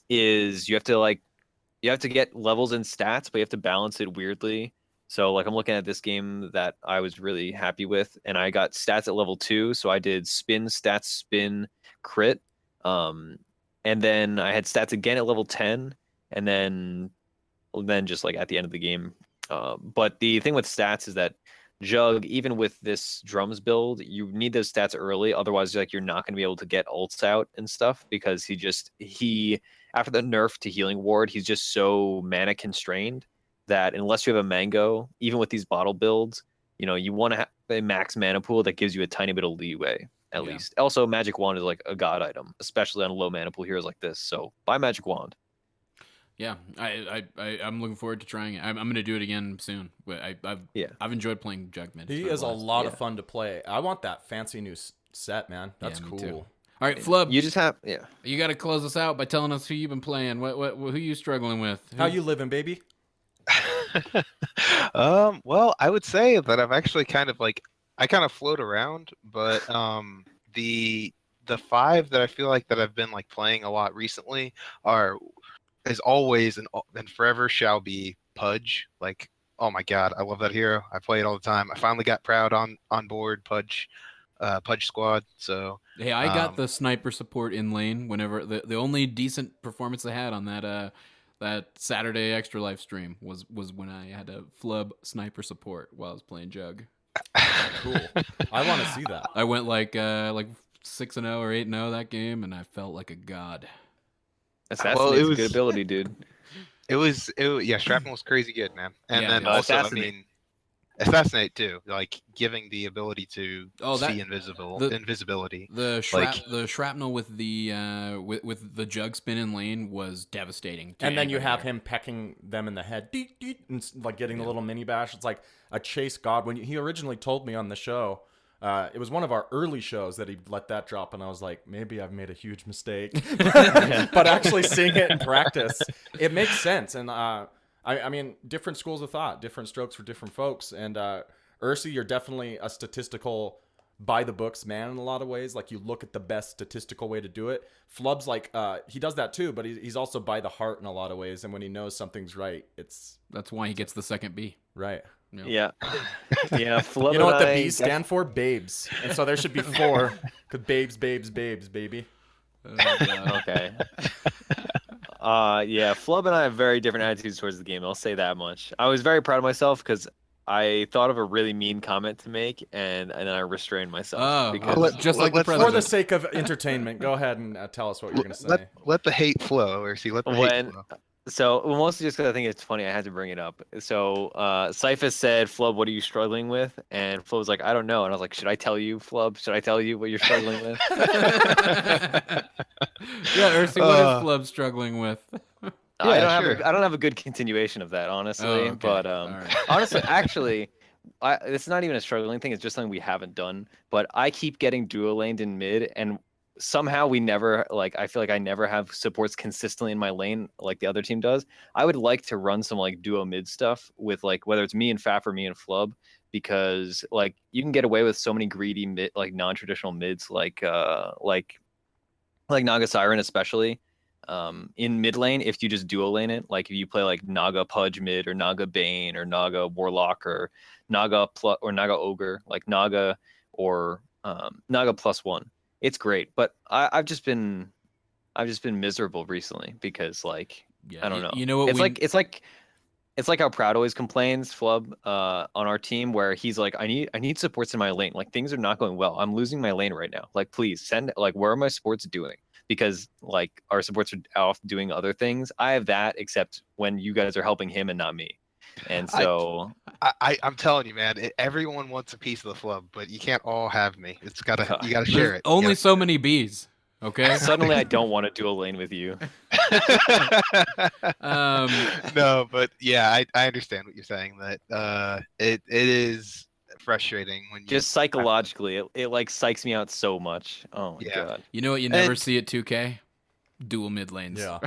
Is you have to get levels and stats, but you have to balance it weirdly. So like I'm looking at this game that I was really happy with, and I got stats at level 2, so I did spin crit, and then I had stats again at level 10, and then just like at the end of the game. But the thing with stats is that Jug, even with this drums build, you need those stats early, otherwise like you're not going to be able to get ults out and stuff, because he after the nerf to healing ward, he's just so mana constrained that unless you have a mango, even with these bottle builds, you want to have a max mana pool that gives you a tiny bit of leeway at least. Also, magic wand is like a god item, especially on low mana pool heroes like this. So buy magic wand. Yeah, I'm looking forward to trying it. I'm going to do it again soon. I've enjoyed playing jug mid. He is a lot of fun to play. I want that fancy new set, man. That's me cool. too. All right, Flubb. You just have You got to close us out by telling us who you've been playing. Who you struggling with? How you living, baby? Well, I would say that I've actually kind of float around, but the 5 that I feel like that I've been like playing a lot recently is always and forever shall be Pudge. Like, oh my god, I love that hero. I play it all the time. I finally got Proud on board Pudge squad. So hey, I got the sniper support in lane whenever the only decent performance I had on that Saturday extra live stream was when I had a Flubb sniper support while I was playing jug. Cool. I want to see that. I went like 6-0 or 8-0 that game, and I felt like a god. Assassinate's a good ability, dude. It was Shrapnel was crazy good, man. And then also, I mean, assassinate too, like giving the ability to see invisibility. The shrapnel with the with the jug spin in lane was devastating. And then you have him pecking them in the head, and like getting the little mini bash. It's like a chase god. When he originally told me on the show, it was one of our early shows that he let that drop, and I was like, maybe I've made a huge mistake. But actually seeing it in practice, it makes sense. And I mean, different schools of thought, different strokes for different folks. And Ursi, you're definitely a statistical by the books man in a lot of ways. Like, you look at the best statistical way to do it. Flubb's like, he does that too, but he's also by the heart in a lot of ways. And when he knows something's right, that's why he gets the second B. Right. Yeah. Flubb, you know what the B's stand for? Babes. And so there should be 4. Because babes, baby. Okay. Flubb and I have very different attitudes towards the game. I'll say that much. I was very proud of myself because I thought of a really mean comment to make, and then I restrained myself. For the sake of entertainment, go ahead and tell us what you're going to say. Let the hate flow, or hate flow. So, mostly just because I think it's funny, I had to bring it up. So, Cyphus said, "Flubb, what are you struggling with?" And Flubb was like, "I don't know." And I was like, "Should I tell you, Flubb? Should I tell you what you're struggling with?" Yeah, Ursi, what is Flubb struggling with? I don't have a good continuation of that, honestly. Oh, okay. But right. Honestly, actually, it's not even a struggling thing. It's just something we haven't done. But I keep getting dual laned in mid, and somehow we never, I feel like I never have supports consistently in my lane like the other team does. I would like to run some duo mid stuff with whether it's me and Faf or me and Flubb, because you can get away with so many greedy mid, non-traditional mids like Naga Siren especially. In mid lane, if you just duo lane it, if you play Naga Pudge mid or Naga Bane or Naga Warlock or Naga Ogre, Naga or Naga +1, it's great. But I've just been miserable recently because I don't know. You know what? It's like how Proud always complains, Flubb, on our team, where he's like, I need supports in my lane. Things are not going well. I'm losing my lane right now. Please send where are my supports doing? Because our supports are off doing other things. I have that, except when you guys are helping him and not me. And so I'm telling you, man, everyone wants a piece of the Flubb, but you can't all have me. You gotta share it. Only so many Bs. Okay. Suddenly, I don't want to dual lane with you. No, but yeah, I understand what you're saying. That it is frustrating when you just psychologically, it psychs me out so much. Oh my god. You know what you never see at 2K? Dual mid lanes. Yeah.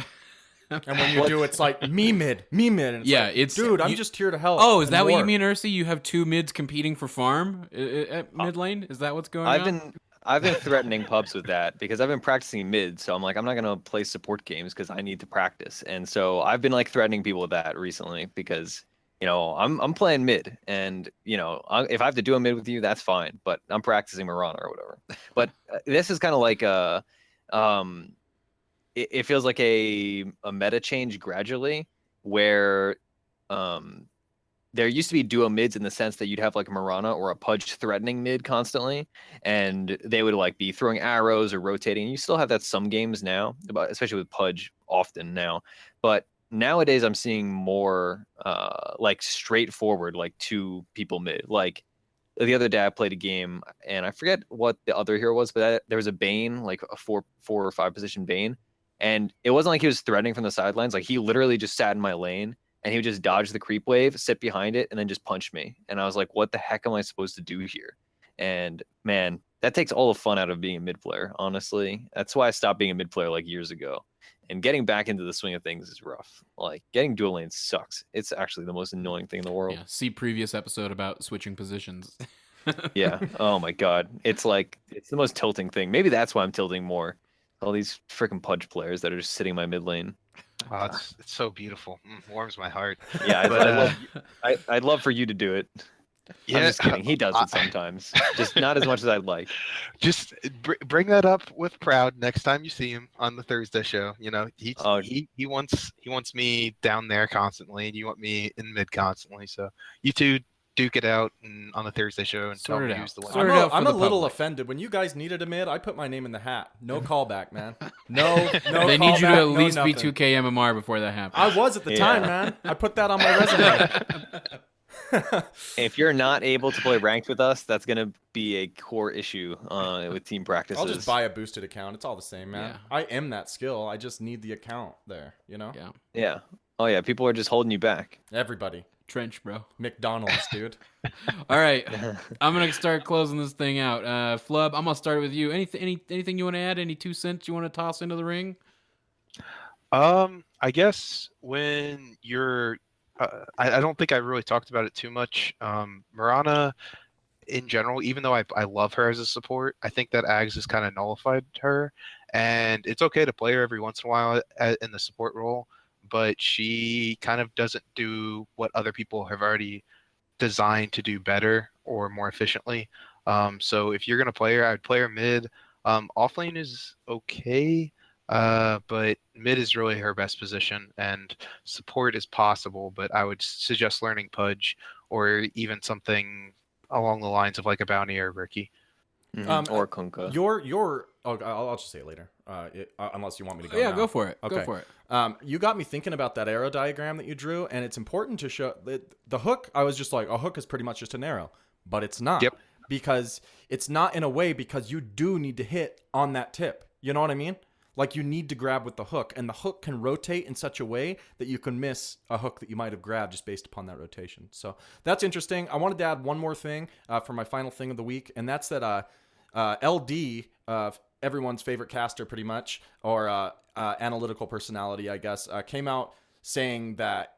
And when you do, it's me mid. And it's dude, I'm just here to help. Oh, is that what you mean, Ursi? You have 2 mids competing for farm at mid lane? Is that what's going on? I've been threatening pubs with that because I've been practicing mid, so I'm I'm not gonna play support games because I need to practice. And so I've been threatening people with that recently because I'm playing mid, and if I have to do a mid with you, that's fine. But I'm practicing Mirana or whatever. But this is kind of it feels like a meta change gradually, where there used to be duo mids in the sense that you'd have Mirana or a Pudge threatening mid constantly, and they would be throwing arrows or rotating. You still have that some games now, especially with Pudge often now, but nowadays I'm seeing more straightforward 2 people mid. The other day I played a game and I forget what the other hero was, but there was a Bane, a 4 or 5 position Bane, and it wasn't he was threatening from the sidelines. He literally just sat in my lane and he would just dodge the creep wave, sit behind it, and then just punch me. And I was like, what the heck am I supposed to do here? And man, that takes all the fun out of being a mid player, honestly. That's why I stopped being a mid player years ago. And getting back into the swing of things is rough. Getting dual lanes sucks. It's actually the most annoying thing in the world. Yeah, see previous episode about switching positions. Yeah. Oh my god. It's the most tilting thing. Maybe that's why I'm tilting more. All these freaking Pudge players that are just sitting in my mid lane. Oh, it's so beautiful. Warms my heart. Yeah, I'd love for you to do it. Yeah, I'm just kidding. He does it sometimes, just not as much as I'd like. Just bring that up with Proud next time you see him on the Thursday show. He wants me down there constantly, and you want me in mid constantly. So you two duke it out on the Thursday show and tell me who's the winner. I'm a little offended. When you guys needed a mid, I put my name in the hat. No callback, man. No. They need you to at least be 2K MMR before that happens. I was at the time, man. I put that on my resume. If you're not able to play ranked with us, that's gonna be a core issue with team practices. I'll just buy a boosted account. It's all the same, man. Yeah. I am that skill. I just need the account there, you know? Yeah. Yeah. Oh yeah, people are just holding you back. Everybody. Trench, bro. McDonald's, dude. All right. I'm going to start closing this thing out. Flubb, I'm going to start with you. Anything you want to add? Any 2 cents you want to toss into the ring? I guess when you're, I don't think I really talked about it too much. Mirana, in general, even though I love her as a support, I think that Ags has kind of nullified her, and it's okay to play her every once in a while in the support role, but she kind of doesn't do what other people have already designed to do better or more efficiently. So if you're gonna play her, I'd play her mid. Offlane is okay. But mid is really her best position, and support is possible, but I would suggest learning Pudge or even something along the lines of like a Bounty or Rookie. Or Kunkka. I'll just say it later, unless you want me to go Yeah, now. go for it. Okay. Go for it. You got me thinking about that arrow diagram that you drew, and it's important to show the hook. I was just like, a hook is pretty much just an arrow, but it's not. Yep. Because it's not in a way, because you do need to hit on that tip. You know what I mean? Like, you need to grab with the hook, and the hook can rotate in such a way that you can miss a hook that you might have grabbed just based upon that rotation. So that's interesting. I wanted to add one more thing for my final thing of the week, and that's that LD, everyone's favorite caster pretty much, or analytical personality, I guess, came out saying that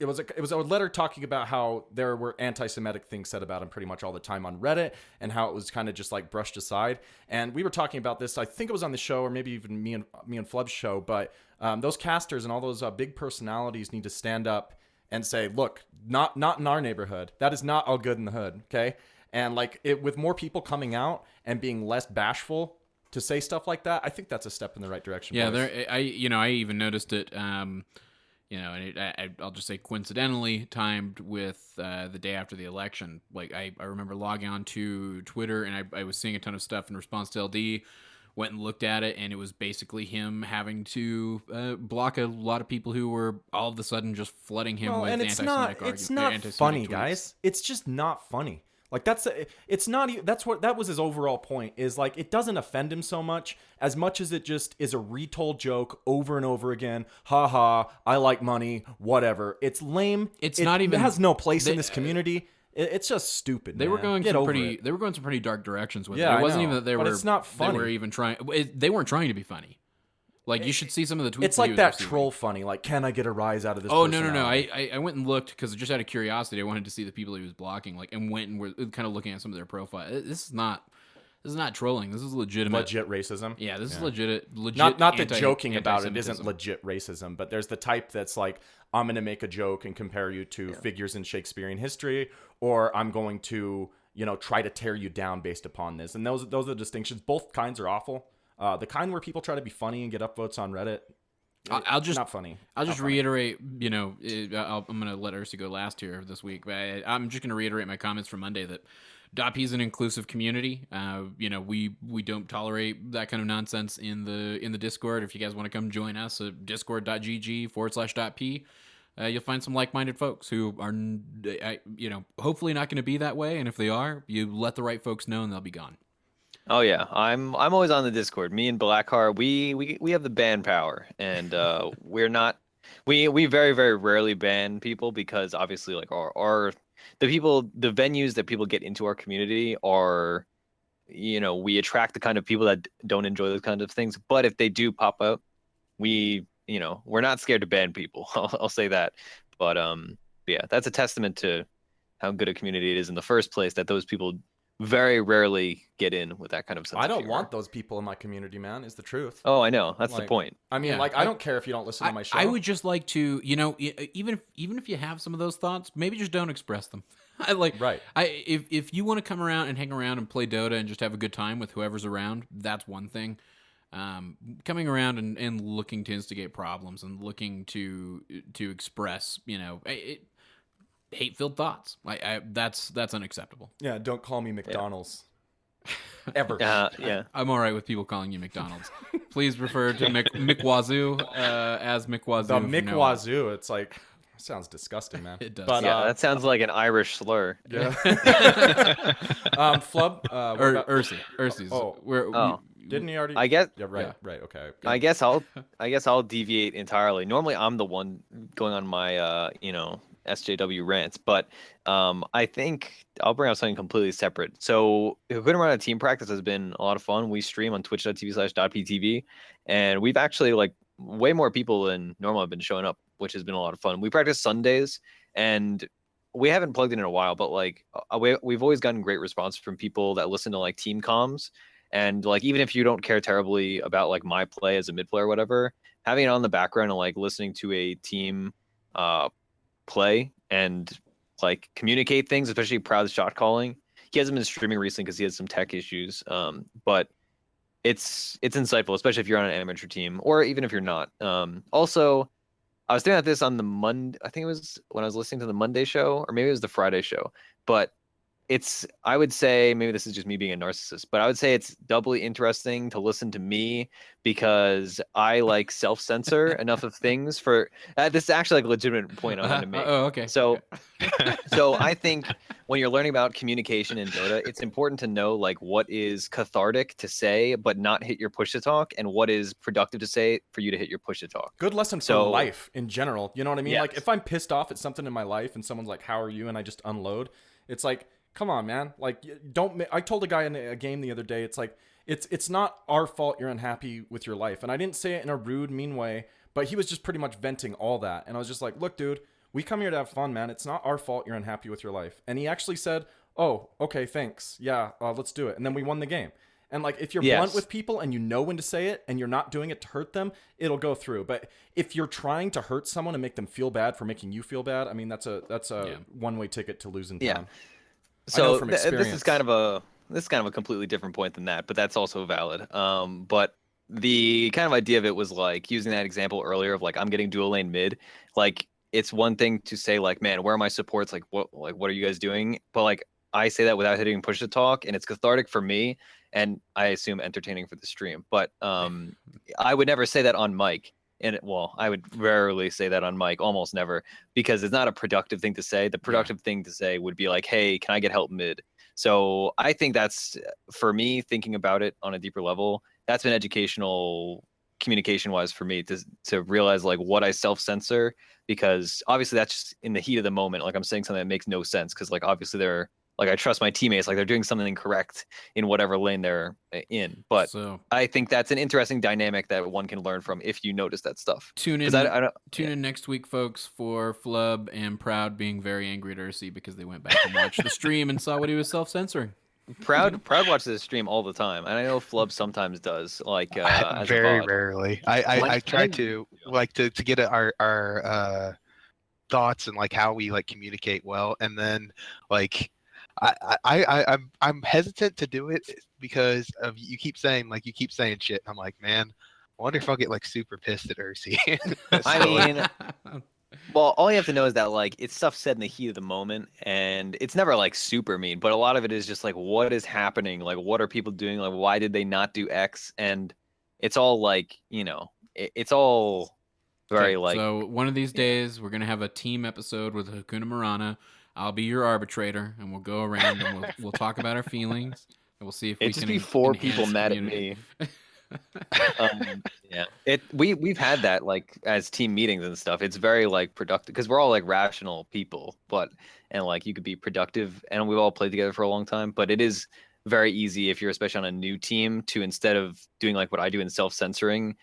it was a letter talking about how there were anti-Semitic things said about him pretty much all the time on Reddit, and how it was kind of just like brushed aside. And we were talking about this, I think it was on the show, or maybe even me and Flubb's show, but those casters and all those big personalities need to stand up and say, look, not in our neighborhood. That is not all good in the hood, okay? And like with more people coming out and being less bashful to say stuff like that, I think that's a step in the right direction. Yeah, boys. I even noticed it. And I'll just say coincidentally timed with the day after the election. Like I remember logging on to Twitter, and I was seeing a ton of stuff in response to LD. Went and looked at it, and it was basically him having to block a lot of people who were all of a sudden just flooding him with anti-Semitic arguments. It's not funny, guys. It's just not funny. Like that's that was his overall point, is like it doesn't offend him so much as it just is a retold joke over and over again. Ha ha, I like money, whatever. It's lame. It has no place in this community. It's just stupid. They man. were going Get some over pretty it. they were going some pretty dark directions with Yeah, it. It wasn't I even know, that they but were it's not funny. They were even trying. They weren't trying to be funny. Like, you should see some of the tweets. It's like that troll funny. Like, can I get a rise out of this? Oh, no. personality? I went and looked because just out of curiosity, I wanted to see the people he was blocking. Like, and went and were kind of looking at some of their profile. This is not trolling. This is legitimate. Legit racism. Yeah, this is legit. Not that joking about it isn't legit racism, but there's the type that's like, I'm going to make a joke and compare you to figures in Shakespearean history, or I'm going to, try to tear you down based upon this. And those are the distinctions. Both kinds are awful. The kind where people try to be funny and get upvotes on Reddit, not funny. I'll just reiterate, I'm going to let Ursi go last here this week, but I'm just going to reiterate my comments from Monday that DotP is an inclusive community. We don't tolerate that kind of nonsense in the Discord. If you guys want to come join us at discord.gg/.p, you'll find some like-minded folks who are, hopefully not going to be that way. And if they are, you let the right folks know and they'll be gone. Oh yeah, I'm always on the Discord. Me and Blackheart, we have the ban power, and we're not. We very, very rarely ban people because obviously, like the venues that people get into our community are, we attract the kind of people that don't enjoy those kinds of things. But if they do pop up, we're not scared to ban people. I'll say that. But yeah, that's a testament to how good a community it is in the first place, that those people very rarely get in with that kind of sense. I don't want those people in my community, man, is the truth. Oh, I know. That's the point. I mean, I don't care if you don't listen to my show. I would just like to, even if you have some of those thoughts, maybe just don't express them. If you want to come around and hang around and play Dota and just have a good time with whoever's around, that's one thing. Coming around and looking to instigate problems and looking to express, hate-filled thoughts. That's unacceptable. Yeah, don't call me McDonald's. Ever. Yeah. I'm all right with people calling you McDonald's. Please refer to Mick Wazoo as Mick Wazoo. The Mick Wazoo, it's like Sounds disgusting, man. It does. But, Yeah, that sounds like an Irish slur. yeah. Flub. Ursies. Oh. Oh. Didn't he already? I guess. Yeah. Right. Yeah. Right. Okay. I guess I'll deviate entirely. Normally, I'm the one going on my SJW rants, but I think I'll bring up something completely separate. So, a good amount of team practice has been a lot of fun. We stream on twitch.tv/.ptv, and we've actually way more people than normal have been showing up, which has been a lot of fun. We practice Sundays, and we haven't plugged in a while, but we've always gotten great response from people that listen to team comms. And even if you don't care terribly about my play as a mid player or whatever, having it on the background and listening to a team play and communicate things, especially Proud's shot calling. He hasn't been streaming recently because he has some tech issues. But it's insightful, especially if you're on an amateur team or even if you're not. Also, I was thinking about this on the Monday. I think it was when I was listening to the Monday show, or maybe it was the Friday show. But I would say, maybe this is just me being a narcissist, but I would say it's doubly interesting to listen to me because I self-censor enough of things for this is actually a legitimate point I want to make. Oh, okay. So I think when you're learning about communication in Dota, it's important to know what is cathartic to say but not hit your push to talk, and what is productive to say for you to hit your push to talk. Good lesson for life in general. You know what I mean? Yes. If I'm pissed off at something in my life and someone's like, "How are you?" and I just unload, it's come on, man. Don't. I told a guy in a game the other day, it's not our fault you're unhappy with your life. And I didn't say it in a rude, mean way, but he was just pretty much venting all that. And I was just like, look, dude, we come here to have fun, man. It's not our fault you're unhappy with your life. And he actually said, oh, okay, thanks. Yeah, let's do it. And then we won the game. And if you're blunt with people and you know when to say it and you're not doing it to hurt them, it'll go through. But if you're trying to hurt someone and make them feel bad for making you feel bad, I mean, that's a one-way ticket to losing time. Yeah. So this is kind of a completely different point than that, but that's also valid. But the kind of idea of it was using that example earlier of I'm getting dual lane mid. It's one thing to say man, where are my supports? What are you guys doing? But I say that without hitting push to talk, and it's cathartic for me, and I assume entertaining for the stream. But I would never say that on mic. And I would rarely say that on mic, almost never, because it's not a productive thing to say. The productive thing to say would be hey, can I get help mid? So I think that's, for me, thinking about it on a deeper level, that's been educational communication-wise for me to realize what I self-censor, because obviously that's just in the heat of the moment. I'm saying something that makes no sense because obviously they're I trust my teammates, they're doing something correct in whatever lane they're in. But I think that's an interesting dynamic that one can learn from if you notice that stuff. Tune in next week, folks, for Flubb and Proud being very angry at Ursi because they went back and watched the stream and saw what he was self-censoring. Proud watches the stream all the time, and I know Flubb sometimes does. As very rarely. I try to to get our thoughts and how we communicate well, and then I'm hesitant to do it because of you keep saying shit. I'm man, I wonder if I'll get super pissed at Ursi. Well, all you have to know is that it's stuff said in the heat of the moment, and it's never super mean, but a lot of it is just what is happening, what are people doing, why did they not do X, and it's all it's all very So one of these days we're gonna have a team episode with Hakuna Mirana. I'll be your arbitrator, and we'll go around and we'll talk about our feelings, and we'll see if we can. It'd just be four people mad at me. Yeah, we've had that as team meetings and stuff. It's very productive because we're all rational people, and you could be productive, and we've all played together for a long time. But it is very easy if you're especially on a new team to, instead of doing what I do in self-censoring.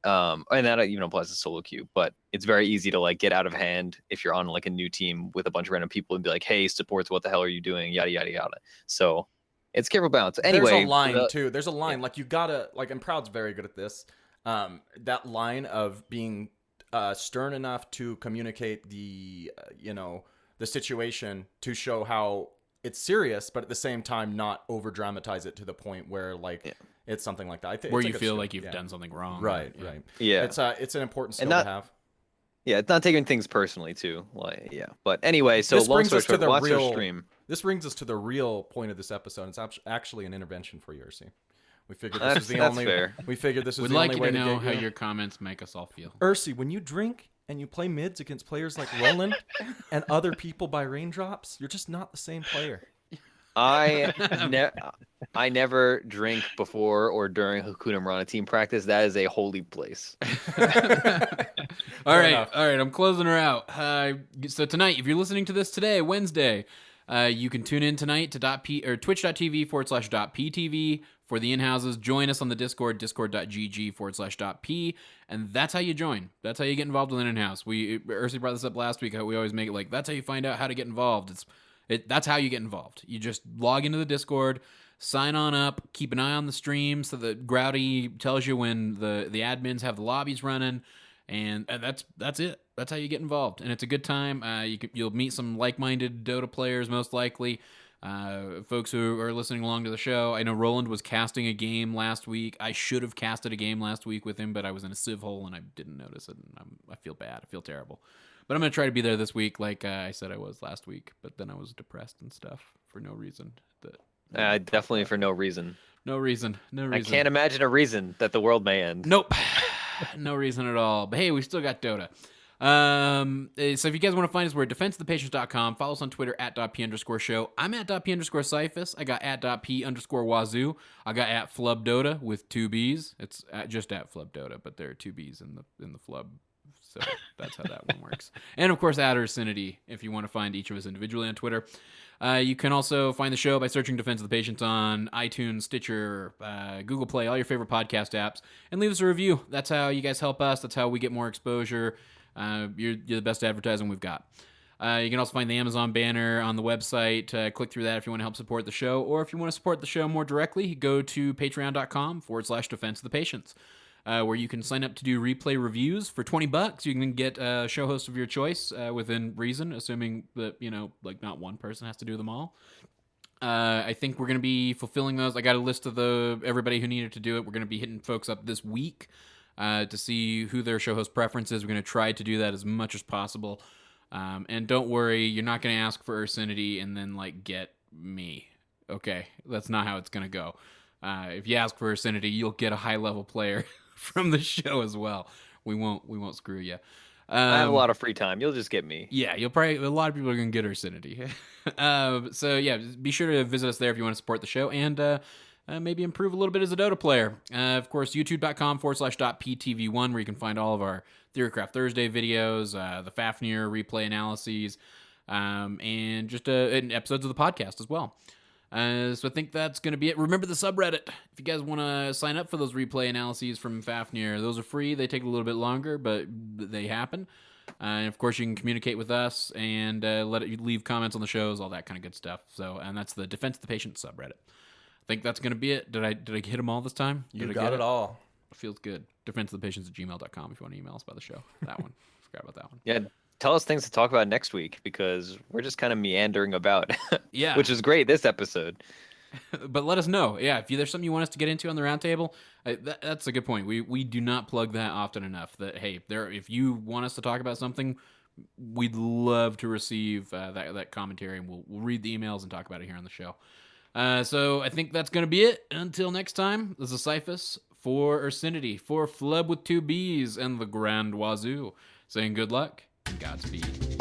And that even applies to solo queue, but it's very easy to get out of hand if you're on a new team with a bunch of random people and be hey, supports, what the hell are you doing, yada yada yada. So it's careful balance. Anyway, there's a line too. There's a line you gotta and Proud's very good at this. That line of being stern enough to communicate the the situation to show how it's serious, but at the same time not over dramatize it to the point where it's something like that. I think where you feel you've done something wrong. Right. Yeah. It's an important skill to have. Yeah, it's not taking things personally too. But anyway, so long story short, watch our stream. This brings us to the real point of this episode. It's actually an intervention for you, Ursi. We figured this is the only. Fair. We figured this is We'd the like only way you to know to how get your comments make us all feel. Ursi, when you drink, and you play mids against players like Roland and other people by raindrops, you're just not the same player. I never drink before or during Hakuna Mirana team practice. That is a holy place. All right. I'm closing her out. So tonight, if you're listening to this today, Wednesday, you can tune in tonight to .p or twitch.tv/.ptv for the in-houses. Join us on the Discord, discord.gg/.p, and that's how you join. That's how you get involved with an in-house. Ursi brought this up last week. How we always make it like that's how you find out how to get involved. That's how you get involved. You just log into the Discord, sign on up, keep an eye on the stream so that Grouty tells you when the admins have the lobbies running, and that's it. That's how you get involved, and it's a good time. You'll meet some like-minded Dota players, most likely. Folks who are listening along to the show. I know Roland was casting a game last week. I should have casted a game last week with him, but I was in a civ hole and I didn't notice it, and I feel bad. I feel terrible. But I'm going to try to be there this week like I said I was last week, but then I was depressed and stuff for no reason. Definitely for no reason. No reason. I can't imagine a reason that the world may end. Nope. No reason at all. But hey, we still got Dota. So if you guys want to find us, we're at defenseofthepatients.com. Follow us on Twitter at .p_show. I'm at .p_Cyphus. I got at .p_Wazoo. I got at Flubb Dota with 2 B's. It's just at Flubb Dota, but there are 2 B's in the Flubb. So that's how that one works. And of course, at Ursinity, if you want to find each of us individually on Twitter. You can also find the show by searching Defense of the Patients on iTunes, Stitcher, Google Play, all your favorite podcast apps, and leave us a review. That's how you guys help us. That's how we get more exposure. You're the best advertising we've got. You can also find the Amazon banner on the website. Click through that if you want to help support the show, or if you want to support the show more directly, go to patreon.com/Defense of the Patients. Where you can sign up to do replay reviews for $20. You can get a show host of your choice within reason, assuming that, not one person has to do them all. I think we're going to be fulfilling those. I got a list of everybody who needed to do it. We're going to be hitting folks up this week to see who their show host preference is. We're going to try to do that as much as possible. And don't worry, you're not going to ask for Ursinity and then, get me. Okay, that's not how it's going to go. If you ask for Ursinity, you'll get a high-level player from the show as well. We won't screw you. I have a lot of free time. You'll just get me. Yeah, a lot of people are gonna get Ursinity. So yeah, be sure to visit us there if you want to support the show and maybe improve a little bit as a Dota player. Of course, youtube.com/.ptv1 where you can find all of our Theorycraft Thursday videos, the Fafnir replay analyses, and just episodes of the podcast as well. So I think that's going to be it. Remember the subreddit. If you guys want to sign up for those replay analyses from Fafnir, those are free. They take a little bit longer, but they happen. And of course, you can communicate with us and leave comments on the shows, all that kind of good stuff. So, and that's the Defense of the Patient subreddit. I think that's going to be it. Did I hit them all this time? You got it all. Feels good. defenseofthepatients@gmail.com if you want to email us about the show. That one. Forgot about that one. Yeah. Tell us things to talk about next week because we're just kind of meandering about. Yeah. Which is great this episode. But let us know. Yeah, if there's something you want us to get into on the roundtable, that's a good point. We do not plug that often enough. That hey, if you want us to talk about something, we'd love to receive that commentary, and we'll read the emails and talk about it here on the show. So I think that's going to be it. Until next time, this is Cyphus for Ursinity, for Flubb with 2 B's, and the Grand Wazoo, saying good luck and Godspeed.